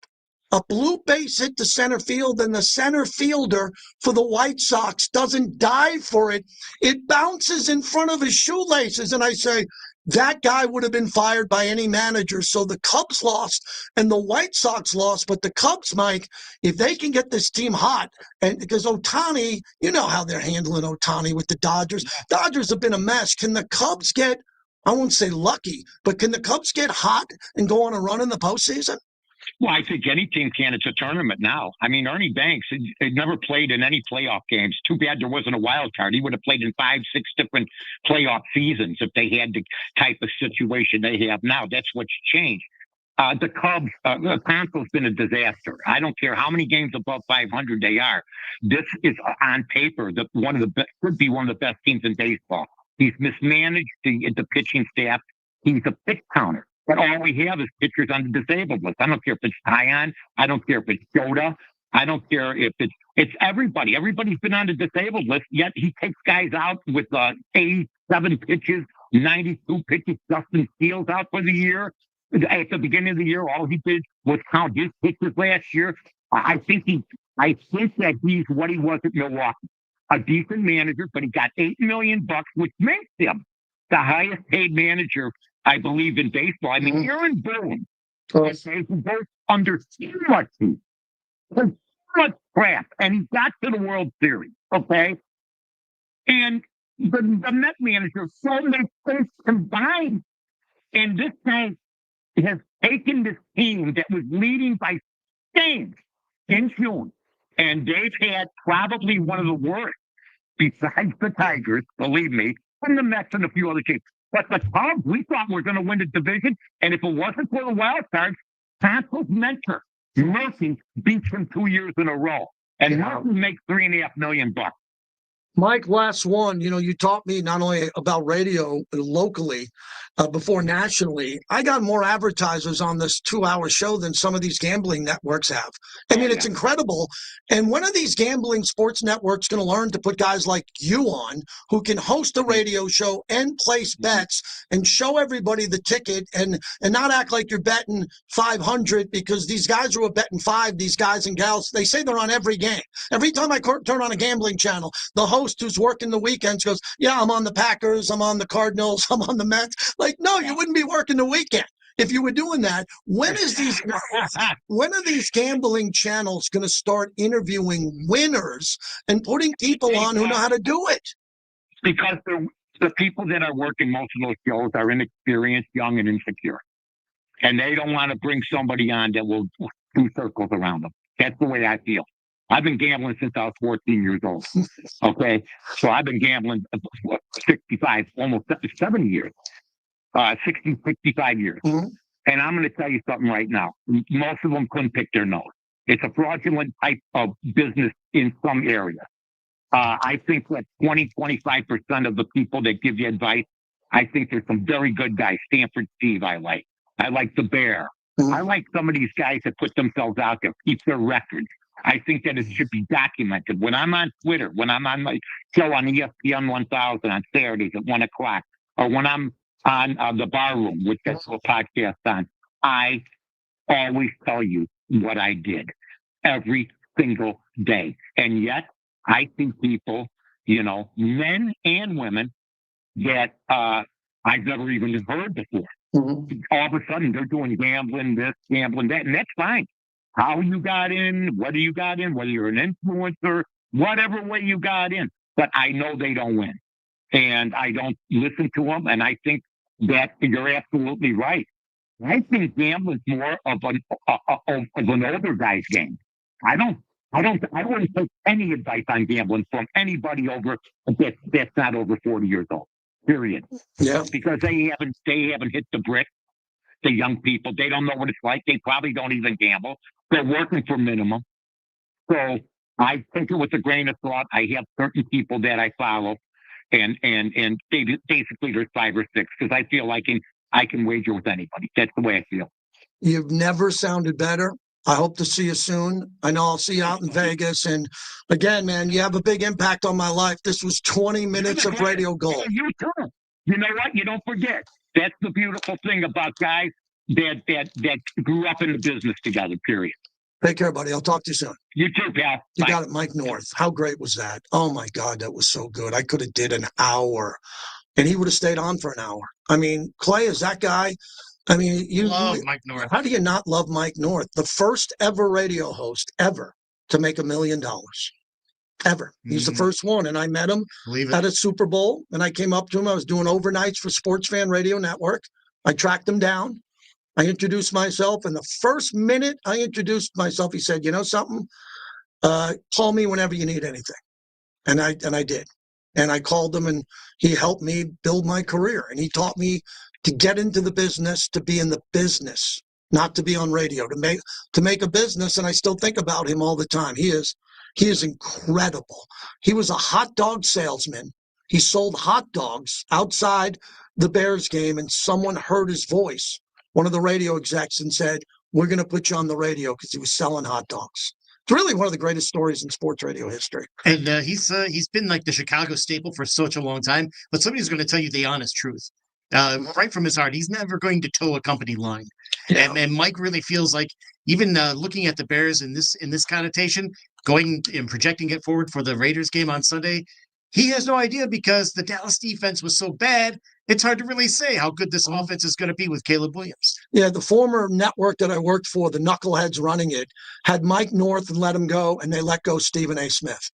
base hit to center field, and the center fielder for the White Sox doesn't dive for it. It bounces in front of his shoelaces, and I say, that guy would have been fired by any manager. So the Cubs lost and the White Sox lost. But the Cubs, Mike, if they can get this team hot, and because Ohtani, you know how they're handling Ohtani with the Dodgers. Dodgers have been a mess. Can the Cubs get, I won't say lucky, but can the Cubs get hot and go on a run in the postseason? Well, I think any team can. It's a tournament now. I mean, Ernie Banks had never played in any playoff games. Too bad there wasn't a wild card. He would have played in 5, 6 different playoff seasons if they had the type of situation they have now. That's what's changed. The Cubs, the console's been a disaster. I don't care how many games above 500 they are. This is on paper could be one of the best teams in baseball. He's mismanaged the pitching staff. He's a pitch counter. But all we have is pitchers on the disabled list. I don't care if it's Tyon. I don't care if it's Yoda. I don't care if it's everybody. Everybody's been on the disabled list, yet he takes guys out with 87 pitches, 92 pitches. Justin Steele's out for the year. At the beginning of the year, all he did was count his pitches last year. I think that he's what he was at Milwaukee. A decent manager, but he got $8 million, which makes him the highest paid manager, I believe, in baseball. I mean, Aaron Boone goes under too much heat, too much crap, and he got to the World Series, okay? And the Met manager so many things combined, and this guy has taken this team that was leading by games in June, and they've had probably one of the worst, besides the Tigers, believe me, and the Mets and a few other teams. But the Cubs, we thought were going to win the division, and if it wasn't for the wild cards, Tonto's mentor, Murphy, beats him 2 years in a row, and Murphy makes $3.5 million. Mike, last one. You taught me not only about radio locally, before nationally. I got more advertisers on this 2-hour show than some of these gambling networks have. I mean, it's incredible. And when are these gambling sports networks going to learn to put guys like you on who can host a radio show and place bets and show everybody the ticket and not act like you're betting 500 because these guys who are betting 5, these guys and gals, they say they're on every game. Every time I turn on a gambling channel, the host who's working the weekends goes, yeah, I'm on the Packers, I'm on the Cardinals, I'm on the Mets. Like, no, you wouldn't be working the weekend if you were doing that. When are these gambling channels going to start interviewing winners and putting people on who know how to do it? Because the people that are working most of those shows are inexperienced, young, and insecure. And they don't want to bring somebody on that will do circles around them. That's the way I feel. I've been gambling since I was 14 years old. Okay. So I've been gambling 65, almost 70 years, 65 years. Mm-hmm. And I'm going to tell you something right now. Most of them couldn't pick their nose. It's a fraudulent type of business in some areas. I think that 20-25% of the people that give you advice, I think there's some very good guys. Stanford Steve, I like the Bear. Mm-hmm. I like some of these guys that put themselves out there, keep their records. I think that it should be documented. When I'm on Twitter, when I'm on my show on ESPN 1000 on Saturdays at 1 o'clock, or when I'm on the Bar Room, which that's a podcast on, I always tell you what I did every single day. And yet I see people, men and women that I've never even heard before. Mm-hmm. All of a sudden they're doing gambling this, gambling that, and that's fine. How you got in, whether you got in, whether you're an influencer, whatever way you got in. But I know they don't win. And I don't listen to them. And I think that you're absolutely right. I think gambling's more of an older guy's game. I wouldn't take any advice on gambling from anybody over that's not over 40 years old. Period. Yeah. Because they haven't hit the brick. The young people, they don't know what it's like. They probably don't even gamble. They're working for minimum. So I take it with a grain of thought. I have certain people that I follow, and they basically there's 5 or 6 because I feel like I can wager with anybody. That's the way I feel. You've never sounded better. I hope to see you soon. I know I'll see you out in Vegas. And again, man, you have a big impact on my life. This was 20 minutes of radio gold. You too. You know what? You don't forget. That's the beautiful thing about guys that grew up in the business together, period. Take care, buddy. I'll talk to you soon. You too, pal. You Bye. got it, Mike North. How great was that? Oh, my God, that was so good. I could have did an hour, and he would have stayed on for an hour. I mean, Clay is that guy. I mean, you love Mike North. How do you not love Mike North? The first ever radio host ever to make $1 million. Ever. He's the first one. And I met him at a Super Bowl, and I came up to him. I was doing overnights for Sports Fan Radio Network. I tracked him down. I introduced myself, and the first minute I introduced myself, he said, "You know something? Call me whenever you need anything." And I did. And I called him, and he helped me build my career. And he taught me to get into the business, to be in the business, not to be on radio, to make a business. And I still think about him all the time. He is incredible. He was a hot dog salesman. He sold hot dogs outside the Bears game, and someone heard his voice, one of the radio execs, and said, "We're going to put you on the radio," because he was selling hot dogs. It's really one of the greatest stories in sports radio history. And he's been like the Chicago staple for such a long time, but somebody's going to tell you the honest truth. Right from his heart, he's never going to toe a company line. Yeah. And Mike really feels like, even looking at the Bears in this connotation, going and projecting it forward for the Raiders game on Sunday, he has no idea, because the Dallas defense was so bad. It's hard to really say how good this offense is going to be with Caleb Williams. Yeah, the former network that I worked for, the knuckleheads running it, had Mike North and let him go, and they let go Stephen A. Smith.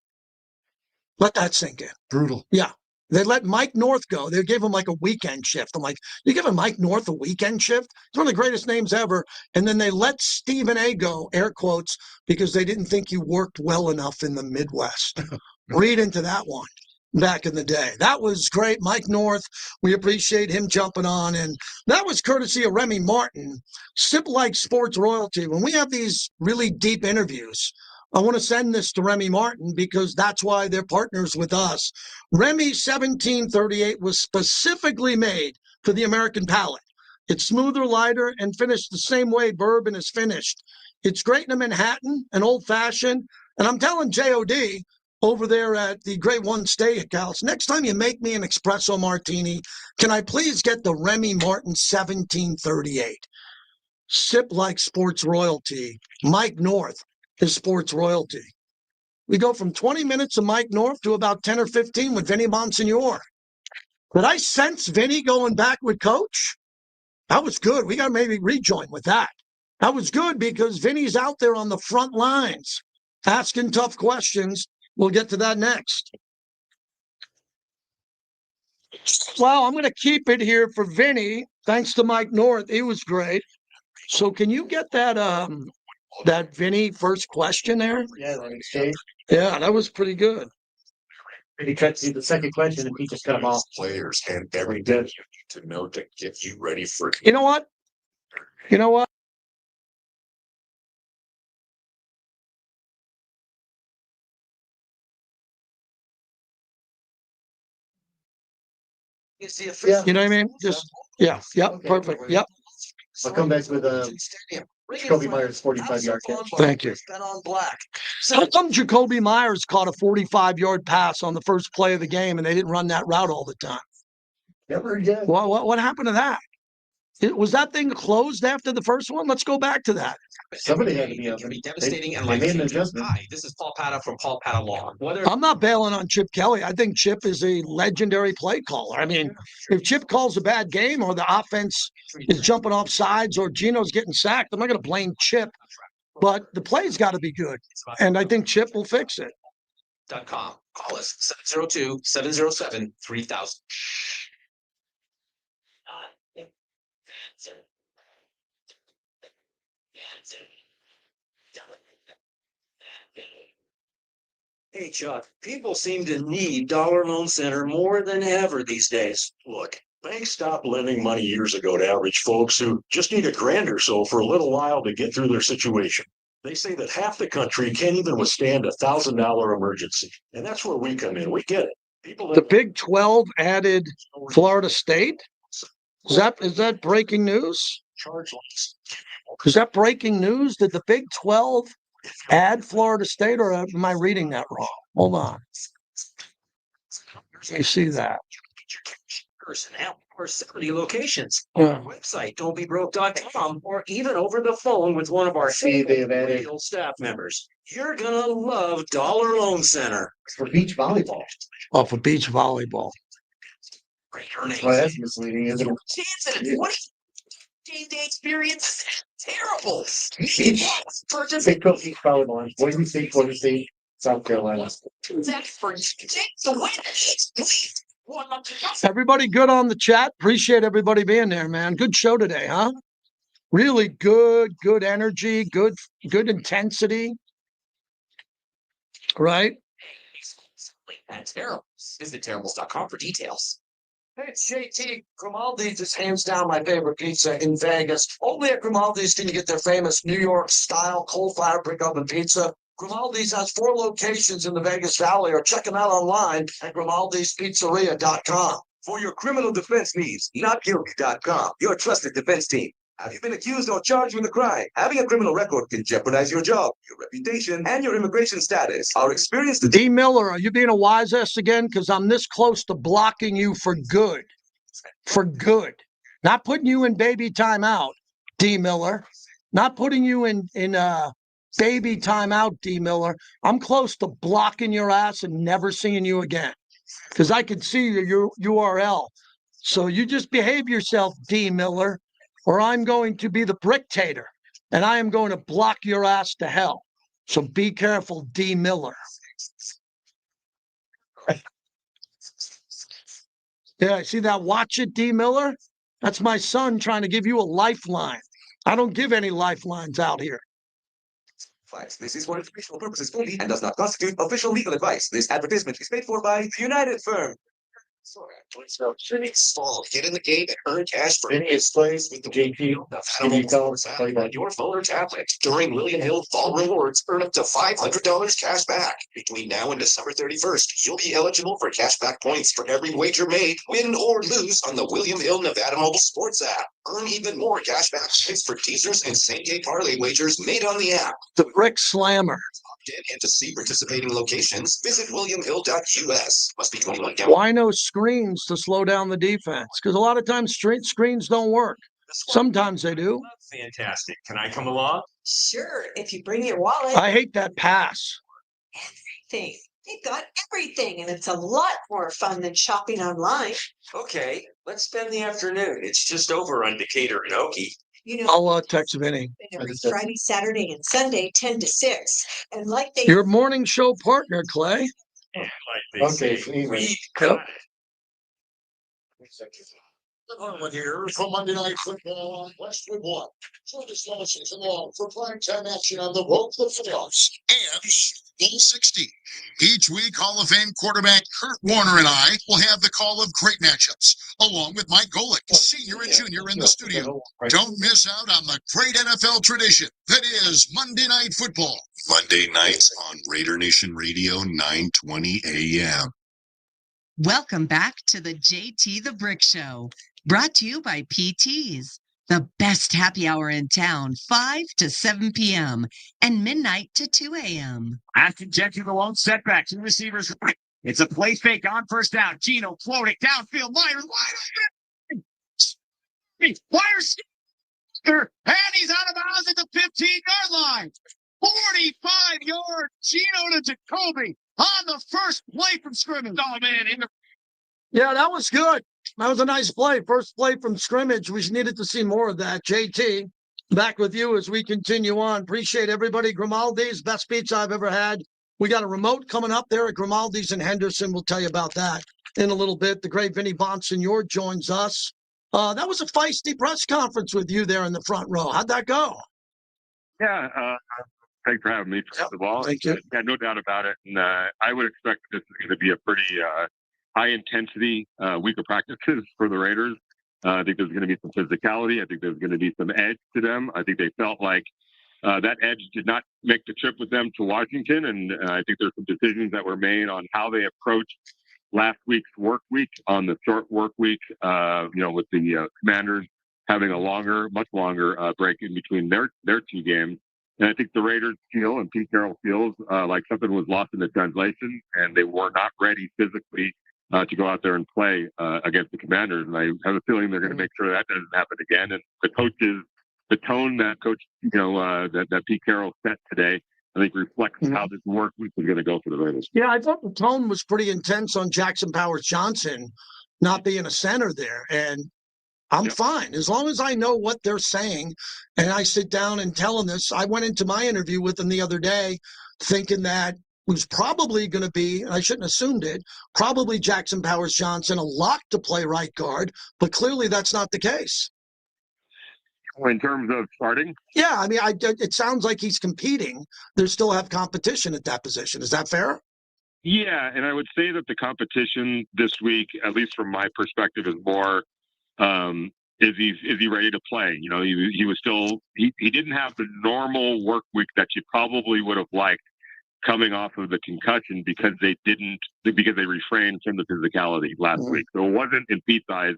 Let that sink in. Brutal. Yeah. They let Mike North go. They gave him like a weekend shift. I'm like, you're giving Mike North a weekend shift? It's one of the greatest names ever. And then they let Stephen A. go, air quotes, because they didn't think you worked well enough in the Midwest. Read into that one. Back in the day. That was great. Mike North, we appreciate him jumping on. And that was courtesy of Remy Martin, Sip Like Sports Royalty. When we have these really deep interviews, I want to send this to Remy Martin because that's why they're partners with us. Remy 1738 was specifically made for the American palate. It's smoother, lighter, and finished the same way bourbon is finished. It's great in a Manhattan, an old-fashioned, and I'm telling J.O.D. over there at the Great One Steakhouse, next time you make me an espresso martini, can I please get the Remy Martin 1738? Sip like sports royalty. Mike North is sports royalty. We go from 20 minutes of Mike North to about 10 or 15 with Vinnie Bonsenor. Did I sense Vinnie going back with Coach? That was good. We got to maybe rejoin with that. That was good because Vinny's out there on the front lines asking tough questions. We'll get to that next. Well, I'm going to keep it here for Vinny. Thanks to Mike North. He was great. So can you get that Vinny first question there? Yeah, that exchange. Yeah, that was pretty good. And he tried to do the second question and he just cut him off. Players and every day you need to know to get you ready for. You know what? You know what? Yeah. You know what I mean? Just, yeah, yep, perfect, yep. I'll come back with Jacoby Myers 45-yard catch. Thank you. So how come Jacoby Myers caught a 45-yard pass on the first play of the game and they didn't run that route all the time? Never again. What happened to that? Was that thing closed after the first one? Let's go back to that. Somebody had to be up. Can be devastating and they made an life-changing. adjustment. Hi, this is Paul Pata from Paul Pata Law. I'm not bailing on Chip Kelly. I think Chip is a legendary play caller. I mean, if Chip calls a bad game or the offense is jumping off sides or Gino's getting sacked, I'm not going to blame Chip. But the play's got to be good. And I think Chip will fix it. .com. Call us 702-707-3000. Hey, Chuck, people seem to need Dollar Loan Center more than ever these days. Look, banks stopped lending money years ago to average folks who just need a grand or so for a little while to get through their situation. They say that half the country can't even withstand $1,000 emergency. And that's where we come in. We get it. People The Big 12 added Florida State? Is that breaking news? Is that breaking news? Did the Big 12 add Florida State, or am I reading that wrong? Hold on. You see that? Personnel or 70 locations Yeah. on our website, don'tbebroke.com, or even over the phone with one of our real staff members. You're gonna love Dollar Loan Center for beach volleyball. Oh, for beach volleyball. Well, that's misleading, isn't it? Chance at a 20-day experience. Terrible. Purchase Big Coast Beach volleyball. What do you think? Florida State, South Carolina. that's for the win. Everybody good on the chat? Appreciate everybody being there, man. Good show today, huh? Really good energy, good intensity. Right? That's terrible. Visit terribles.com for details. Hey, it's JT. Grimaldi's is hands down my favorite pizza in Vegas. Only at Grimaldi's can you get their famous New York style coal-fired brick oven pizza. Grimaldi's has 4 locations in the Vegas Valley, or check them out online at grimaldispizzeria.com. For your criminal defense needs, notguilty.com, your trusted defense team. Have you been accused or charged with a crime? Having a criminal record can jeopardize your job, your reputation, and your immigration status. Our experienced D. Miller, are you being a wise ass again? Because I'm this close to blocking you for good. For good. Not putting you in baby timeout, D. Miller. Not putting you in baby timeout, D. Miller. I'm close to blocking your ass and never seeing you again. Because I can see your URL. So you just behave yourself, D. Miller, or I'm going to be the brictator, and I am going to block your ass to hell. So be careful, D. Miller. Yeah, see that? Watch it, D. Miller? That's my son trying to give you a lifeline. I don't give any lifelines out here. This is for informational purposes only and does not constitute official legal advice. This advertisement is paid for by the United Firm. Fall, get in the game and earn cash for Vinny plays with the JP. Can you tell us on your phone or tablet. During William Hill Fall Rewards, earn up to $500 cash back. Between now and December 31st, you'll be eligible for cash back points for every wager made, win or lose on the William Hill Nevada mobile sports app. Earn even more cash back points for teasers and same-day parlay wagers made on the app. The Brick Slammer. And to see participating locations, visit williamhill.us. Must be 21. Why no screens to slow down the defense? Because a lot of times screens don't work. Sometimes they do. Fantastic. Can I come along? Sure, if you bring your wallet. I hate that pass. Everything. They've got everything, and it's a lot more fun than shopping online. Okay, let's spend the afternoon. It's just over on Decatur and Okie. You know, I'll text Vinny. every Friday, Saturday, and Sunday, 10 to 6. And like they Your morning show partner, Clay. Yeah, like they say, we cut it. Here for Monday Night Football on Westwood One. Join us along for primetime action on the road to the playoffs and Bowl 16. Each week, Hall of Fame quarterback Kurt Warner and I will have the call of great matchups, along with Mike Golick, senior and junior in the studio. Don't miss out on the great NFL tradition that is Monday Night Football. Monday nights on Raider Nation Radio, 920 a.m. Welcome back to the JT the Brick Show, brought to you by PT's, the best happy hour in town, 5 to 7 p.m. and midnight to 2 a.m. After injecting the lone setback, two receivers. It's a play fake on first down. Gino floating downfield. Myers wide open. Myers, and he's out of bounds at the 15-yard line. 45-yard Gino to Jacoby on the first play from scrimmage. Oh, man. Yeah, that was good. That was a nice play. First play from scrimmage. We needed to see more of that. JT, back with you as we continue on. Appreciate everybody. Grimaldi's, best pizza I've ever had. We got a remote coming up there at Grimaldi's in Henderson. We'll tell you about that in a little bit. The great Vinnie Bonsenor joins us. That was a feisty press conference with you there in the front row. How'd that go? Yeah, thanks for having me, first of all. Thank you. Yeah, no doubt about it. And I would expect this is going to be a pretty high-intensity week of practices for the Raiders. I think there's going to be some physicality. I think there's going to be some edge to them. I think they felt like that edge did not make the trip with them to Washington, and I think there's some decisions that were made on how they approached last week's work week on the short work week, with the Commanders having a much longer break in between their two games. And I think the Raiders feel, and Pete Carroll feels, like something was lost in the translation, and they were not ready physically to go out there and play against the Commanders. And I have a feeling they're going to make sure that doesn't happen again. And the tone that that Pete Carroll set today, I think reflects how this work week is going to go for the Raiders. Yeah, I thought the tone was pretty intense on Jackson Powers Johnson not being a center there. And I'm fine as long as I know what they're saying and I sit down and tell them this. I went into my interview with them the other day thinking that was probably going to be, and I shouldn't have assumed it, probably Jackson Powers Johnson, a lock to play right guard, but clearly that's not the case. In terms of starting? Yeah, I mean, it sounds like he's competing. They still have competition at that position. Is that fair? Yeah, and I would say that the competition this week, at least from my perspective, is more is he ready to play? He was still he didn't have the normal work week that you probably would have liked coming off of the concussion because they refrained from the physicality last week. So it wasn't in Pete's eyes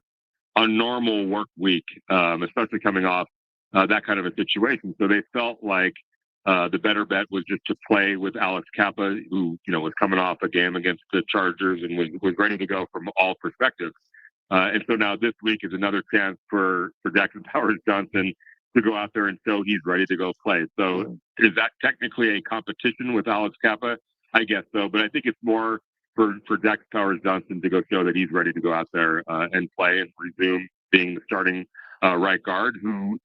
a normal work week, especially coming off that kind of a situation. So they felt like the better bet was just to play with Alex Kappa, who was coming off a game against the Chargers and was ready to go from all perspectives. And so now this week is another chance for Jackson Powers Johnson to go out there and show he's ready to go play. So is that technically a competition with Alex Kappa? I guess so, but I think it's more for Jackson Powers Johnson to go show that he's ready to go out there and play and resume being the starting right guard, who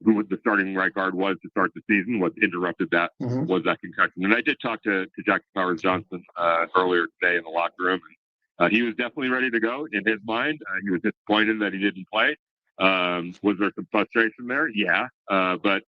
the starting right guard was to start the season. What interrupted that was that concussion. And I did talk to Jackson Powers Johnson earlier today in the locker room. He was definitely ready to go in his mind. He was disappointed that he didn't play. Was there some frustration there? Yeah. But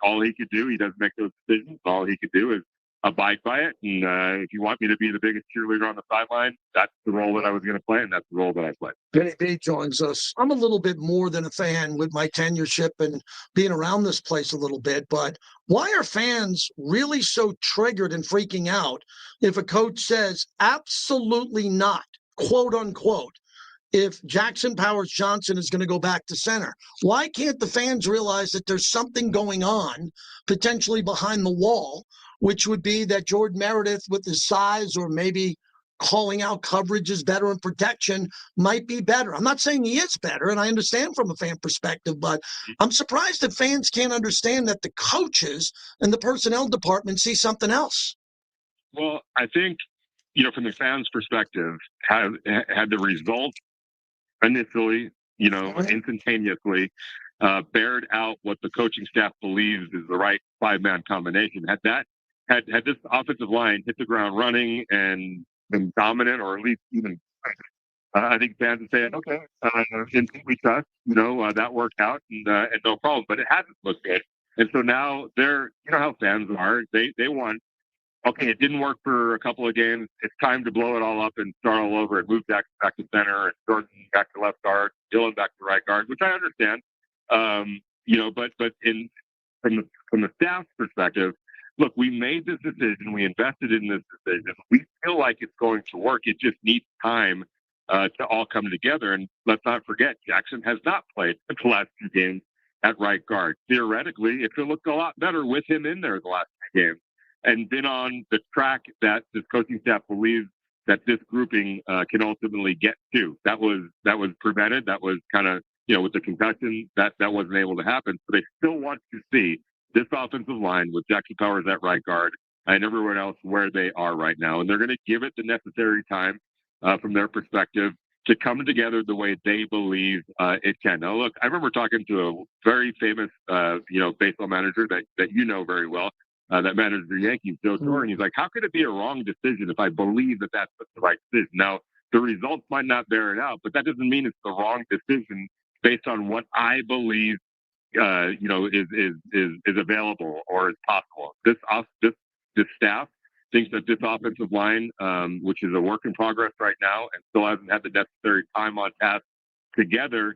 all he could do, he doesn't make those decisions. All he could do is abide by it. And if you want me to be the biggest cheerleader on the sideline, that's the role that I was going to play, and that's the role that I played. Vinnie B joins us. I'm a little bit more than a fan with my tenureship and being around this place a little bit, but why are fans really so triggered and freaking out if a coach says absolutely not, quote unquote, if Jackson Powers Johnson is going to go back to center? Why can't the fans realize that there's something going on potentially behind the wall, which would be that Jordan Meredith with his size or maybe calling out coverage is better and protection might be better? I'm not saying he is better, and I understand from a fan perspective, but I'm surprised that fans can't understand that the coaches and the personnel department see something else. Well, I think, from the fans' perspective, had the result initially, instantaneously, bared out what the coaching staff believes is the right five-man combination. Had this offensive line hit the ground running and been dominant, or at least even, I think fans would say, okay, we trust, that worked out and no problem. But it hasn't looked good, and so now they're, how fans are. They want. Okay, it didn't work for a couple of games. It's time to blow it all up and start all over and move back to center and Jordan back to left guard, Dylan back to right guard, which I understand. But from the staff's perspective, look, we made this decision. We invested in this decision. We feel like it's going to work. It just needs time to all come together. And let's not forget, Jackson has not played the last two games at right guard. Theoretically, it could look a lot better with him in there the last two games, and been on the track that this coaching staff believes that this grouping can ultimately get to. That was prevented. That was kind of, with the concussion, that wasn't able to happen. So they still want to see this offensive line with Jackson Powers at right guard and everyone else where they are right now. And they're going to give it the necessary time from their perspective to come together the way they believe it can. Now, look, I remember talking to a very famous, baseball manager that you know very well, that managed the Yankees, Joe Torre, and he's like, how could it be a wrong decision if I believe that that's the right decision? Now, the results might not bear it out, but that doesn't mean it's the wrong decision based on what I believe, is available or is possible. This staff thinks that this offensive line, which is a work in progress right now and still hasn't had the necessary time on task together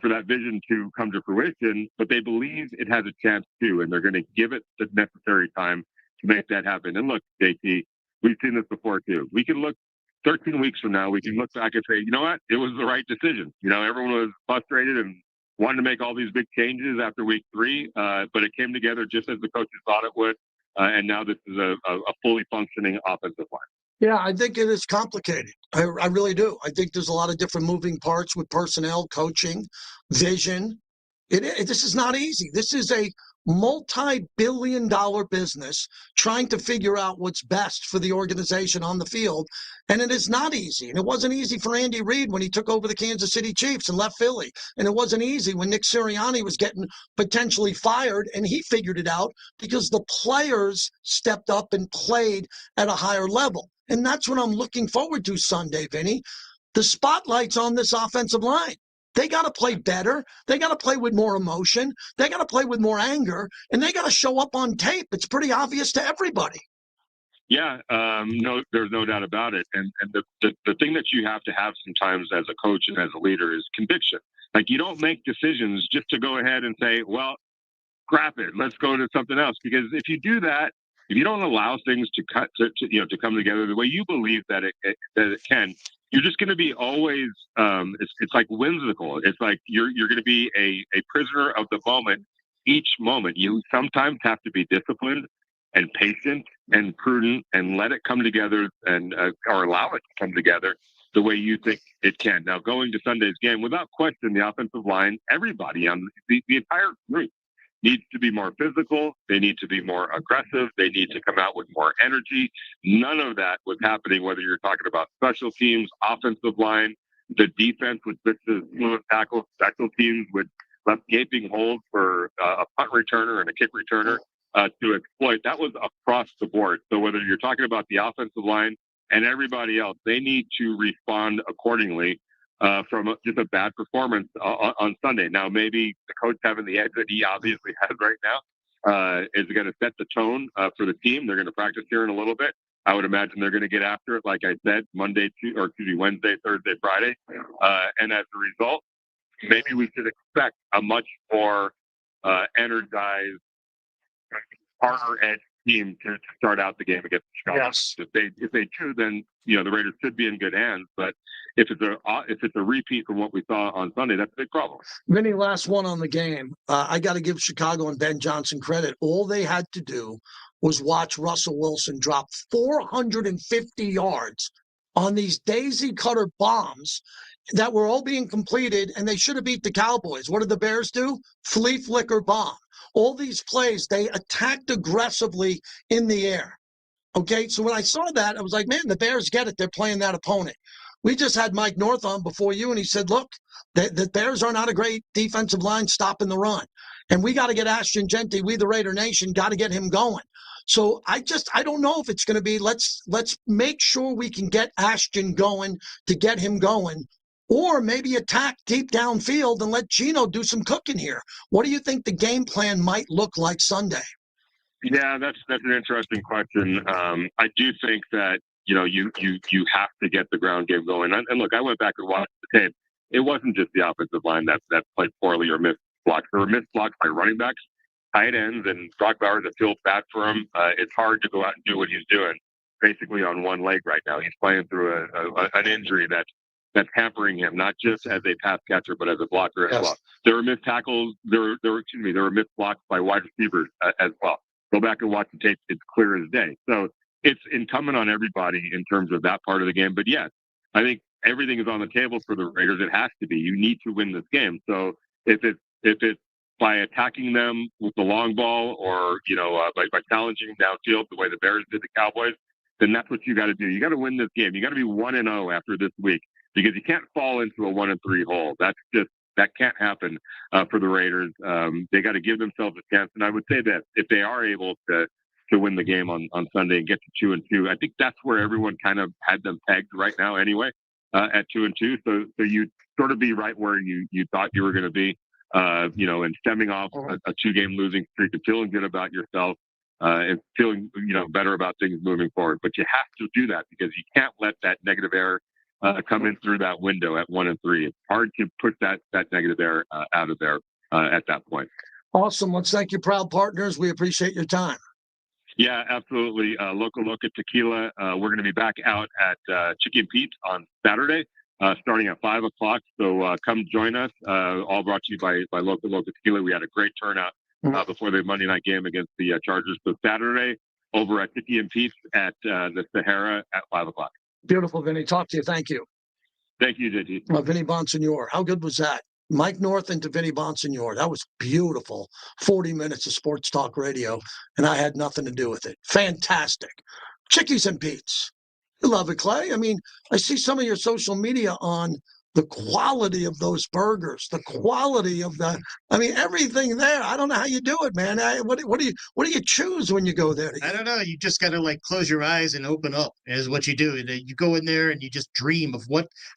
for that vision to come to fruition, but they believe it has a chance to, and they're going to give it the necessary time to make that happen. And look, JT, we've seen this before too. We can look 13 weeks from now, we can look back and say, you know what, it was the right decision. Everyone was frustrated and wanted to make all these big changes after week 3, but it came together just as the coaches thought it would. And now this is a fully functioning offensive line. Yeah, I think it is complicated. I really do. I think there's a lot of different moving parts with personnel, coaching, vision. This is not easy. This is a multi-billion-dollar business trying to figure out what's best for the organization on the field, and it is not easy. And it wasn't easy for Andy Reid when he took over the Kansas City Chiefs and left Philly, and it wasn't easy when Nick Sirianni was getting potentially fired, and he figured it out because the players stepped up and played at a higher level. And that's what I'm looking forward to Sunday, Vinny. The spotlight's on this offensive line. They got to play better. They got to play with more emotion. They got to play with more anger, and they got to show up on tape. It's pretty obvious to everybody. Yeah, no, there's no doubt about it. And the thing that you have to have sometimes as a coach and as a leader is conviction. Like, you don't make decisions just to go ahead and say, well, scrap it, let's go to something else. Because if you do that, if you don't allow things to come together the way you believe that it can, you're just going to be always, it's like whimsical. It's like you're going to be a prisoner of the moment each moment. You sometimes have to be disciplined and patient and prudent and let it come together and or allow it to come together the way you think it can. Now, going to Sunday's game, without question, the offensive line, everybody on the entire group needs to be more physical. They need to be more aggressive. They need to come out with more energy. None of that was happening, whether you're talking about special teams, offensive line, the defense with fluid tackles, special teams with left gaping holes for a punt returner and a kick returner to exploit. That was across the board. So whether you're talking about the offensive line and everybody else, they need to respond accordingly from just a bad performance on Sunday. Now, maybe the coach having the edge that he obviously has right now is going to set the tone for the team. They're going to practice here in a little bit. I would imagine they're going to get after it, like I said, Wednesday, Thursday, Friday. And as a result, maybe we should expect a much more energized, harder edge team to start out the game against Chicago. Yes. If they do, then the Raiders should be in good hands. But if it's a repeat from what we saw on Sunday, that's a big problem. Vinny, last one on the game. I got to give Chicago and Ben Johnson credit. All they had to do was watch Russell Wilson drop 450 yards on these daisy cutter bombs that were all being completed, and they should have beat the Cowboys. What did the Bears do? Flea flicker bomb. All these plays, they attacked aggressively in the air. Okay, so when I saw that, I was like, man, the Bears get it. They're playing that opponent. We just had Mike North on before you, and he said, look, the Bears are not a great defensive line stopping the run. And we got to get Ashton Genty, we the Raider Nation, got to get him going. So I don't know if it's going to be, let's make sure we can get Ashton going to get him going, or maybe attack deep downfield and let Geno do some cooking here. What do you think the game plan might look like Sunday? Yeah, that's an interesting question. I do think that you have to get the ground game going. And look, I went back and watched the tape. It wasn't just the offensive line that played poorly or missed blocks. There were missed blocks by running backs, tight ends, and Brock Bowers. It feels bad for him. It's hard to go out and do what he's doing, basically on one leg right now. He's playing through an injury that's hampering him, not just as a pass catcher, but as a blocker as well. There were missed tackles. There were missed blocks by wide receivers as well. Go back and watch the tape. It's clear as day. So it's incumbent on everybody in terms of that part of the game. But yes, I think everything is on the table for the Raiders. It has to be. You need to win this game. So if it's by attacking them with the long ball, or by challenging downfield the way the Bears did the Cowboys, then that's what you got to do. You got to win this game. You got to be 1-0 after this week, because you can't fall into a 1-3 hole. That can't happen for the Raiders. They got to give themselves a chance. And I would say that if they are able to win the game on Sunday and get to 2-2, I think that's where everyone kind of had them pegged right now anyway, at 2-2. So you sort of be right where you thought you were going to be, and stemming off a 2-game losing streak and feeling good about yourself, and feeling, better about things moving forward. But you have to do that, because you can't let that negative air come in through that window at 1-3. It's hard to put that negative air out of there at that point. Awesome. Let's thank your proud partners. We appreciate your time. Yeah, absolutely. Local Loca Tequila. We're going to be back out at Chicky and Pete's on Saturday, starting at 5 o'clock. So come join us. All brought to you by Local Loca Tequila. We had a great turnout before the Monday night game against the Chargers. So Saturday over at Chicky and Pete's at the Sahara at 5 o'clock. Beautiful, Vinny. Talk to you. Thank you. Thank you, JT. Vinnie Bonsenor. How good was that? Mike North into Vinnie Bonsenor. That was beautiful. 40 minutes of sports talk radio, and I had nothing to do with it. Fantastic. Chickies and Pete's. You love it, Clay. I mean, I see some of your social media on the quality of those burgers, the quality of everything there. I don't know how you do it, man. What do you choose when you go there? I don't know. You just got to close your eyes and open up is what you do. You go in there and you just dream of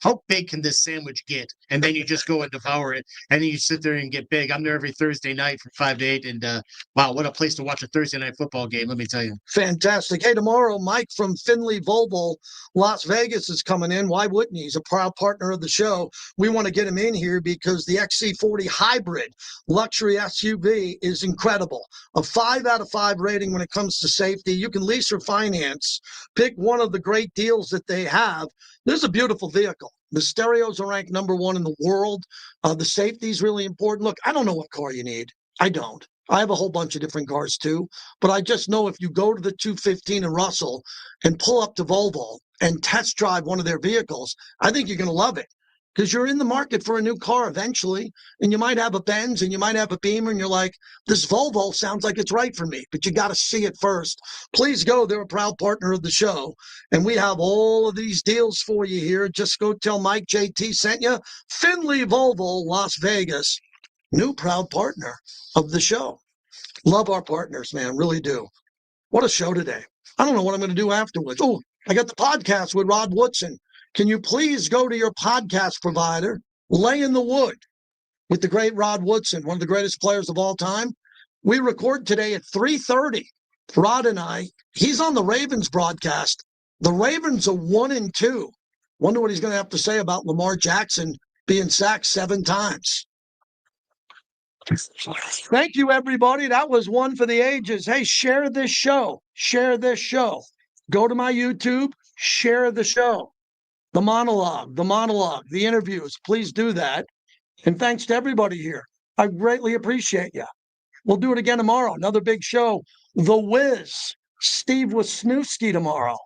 how big can this sandwich get? And then you just go and devour it. And then you sit there and get big. I'm there every Thursday night from 5 to 8. And wow, what a place to watch a Thursday night football game. Let me tell you. Fantastic. Hey, tomorrow, Mike from Finley Volvo, Las Vegas is coming in. Why wouldn't he? He's a proud partner of the show. We want to get him in here because the XC40 hybrid luxury SUV is incredible. A 5 out of 5 rating when it comes to safety. You can lease or finance. Pick one of the great deals that they have. This is a beautiful vehicle. The stereos are ranked #1 in the world. The safety is really important. Look, I don't know what car you need. I don't. I have a whole bunch of different cars too, but I just know if you go to the 215 in Russell and pull up to Volvo and test drive one of their vehicles, I think you're going to love it. Because you're in the market for a new car eventually, and you might have a Benz and you might have a Beamer, and you're like, this Volvo sounds like it's right for me, but you got to see it first. Please go. They're a proud partner of the show, and we have all of these deals for you here. Just go tell Mike JT sent you. Finley Volvo, Las Vegas, new proud partner of the show. Love our partners, man, really do. What a show today. I don't know what I'm going to do afterwards. Oh, I got the podcast with Rod Woodson. Can you please go to your podcast provider, Lay in the Wood, with the great Rod Woodson, one of the greatest players of all time? We record today at 3:30. Rod and I, he's on the Ravens broadcast. The Ravens are 1-2. Wonder what he's going to have to say about Lamar Jackson being sacked 7 times. Thank you, everybody. That was one for the ages. Hey, share this show. Share this show. Go to my YouTube. Share the show. The monologue, the interviews. Please do that. And thanks to everybody here. I greatly appreciate you. We'll do it again tomorrow. Another big show. The Wiz. Steve Wisniewski tomorrow.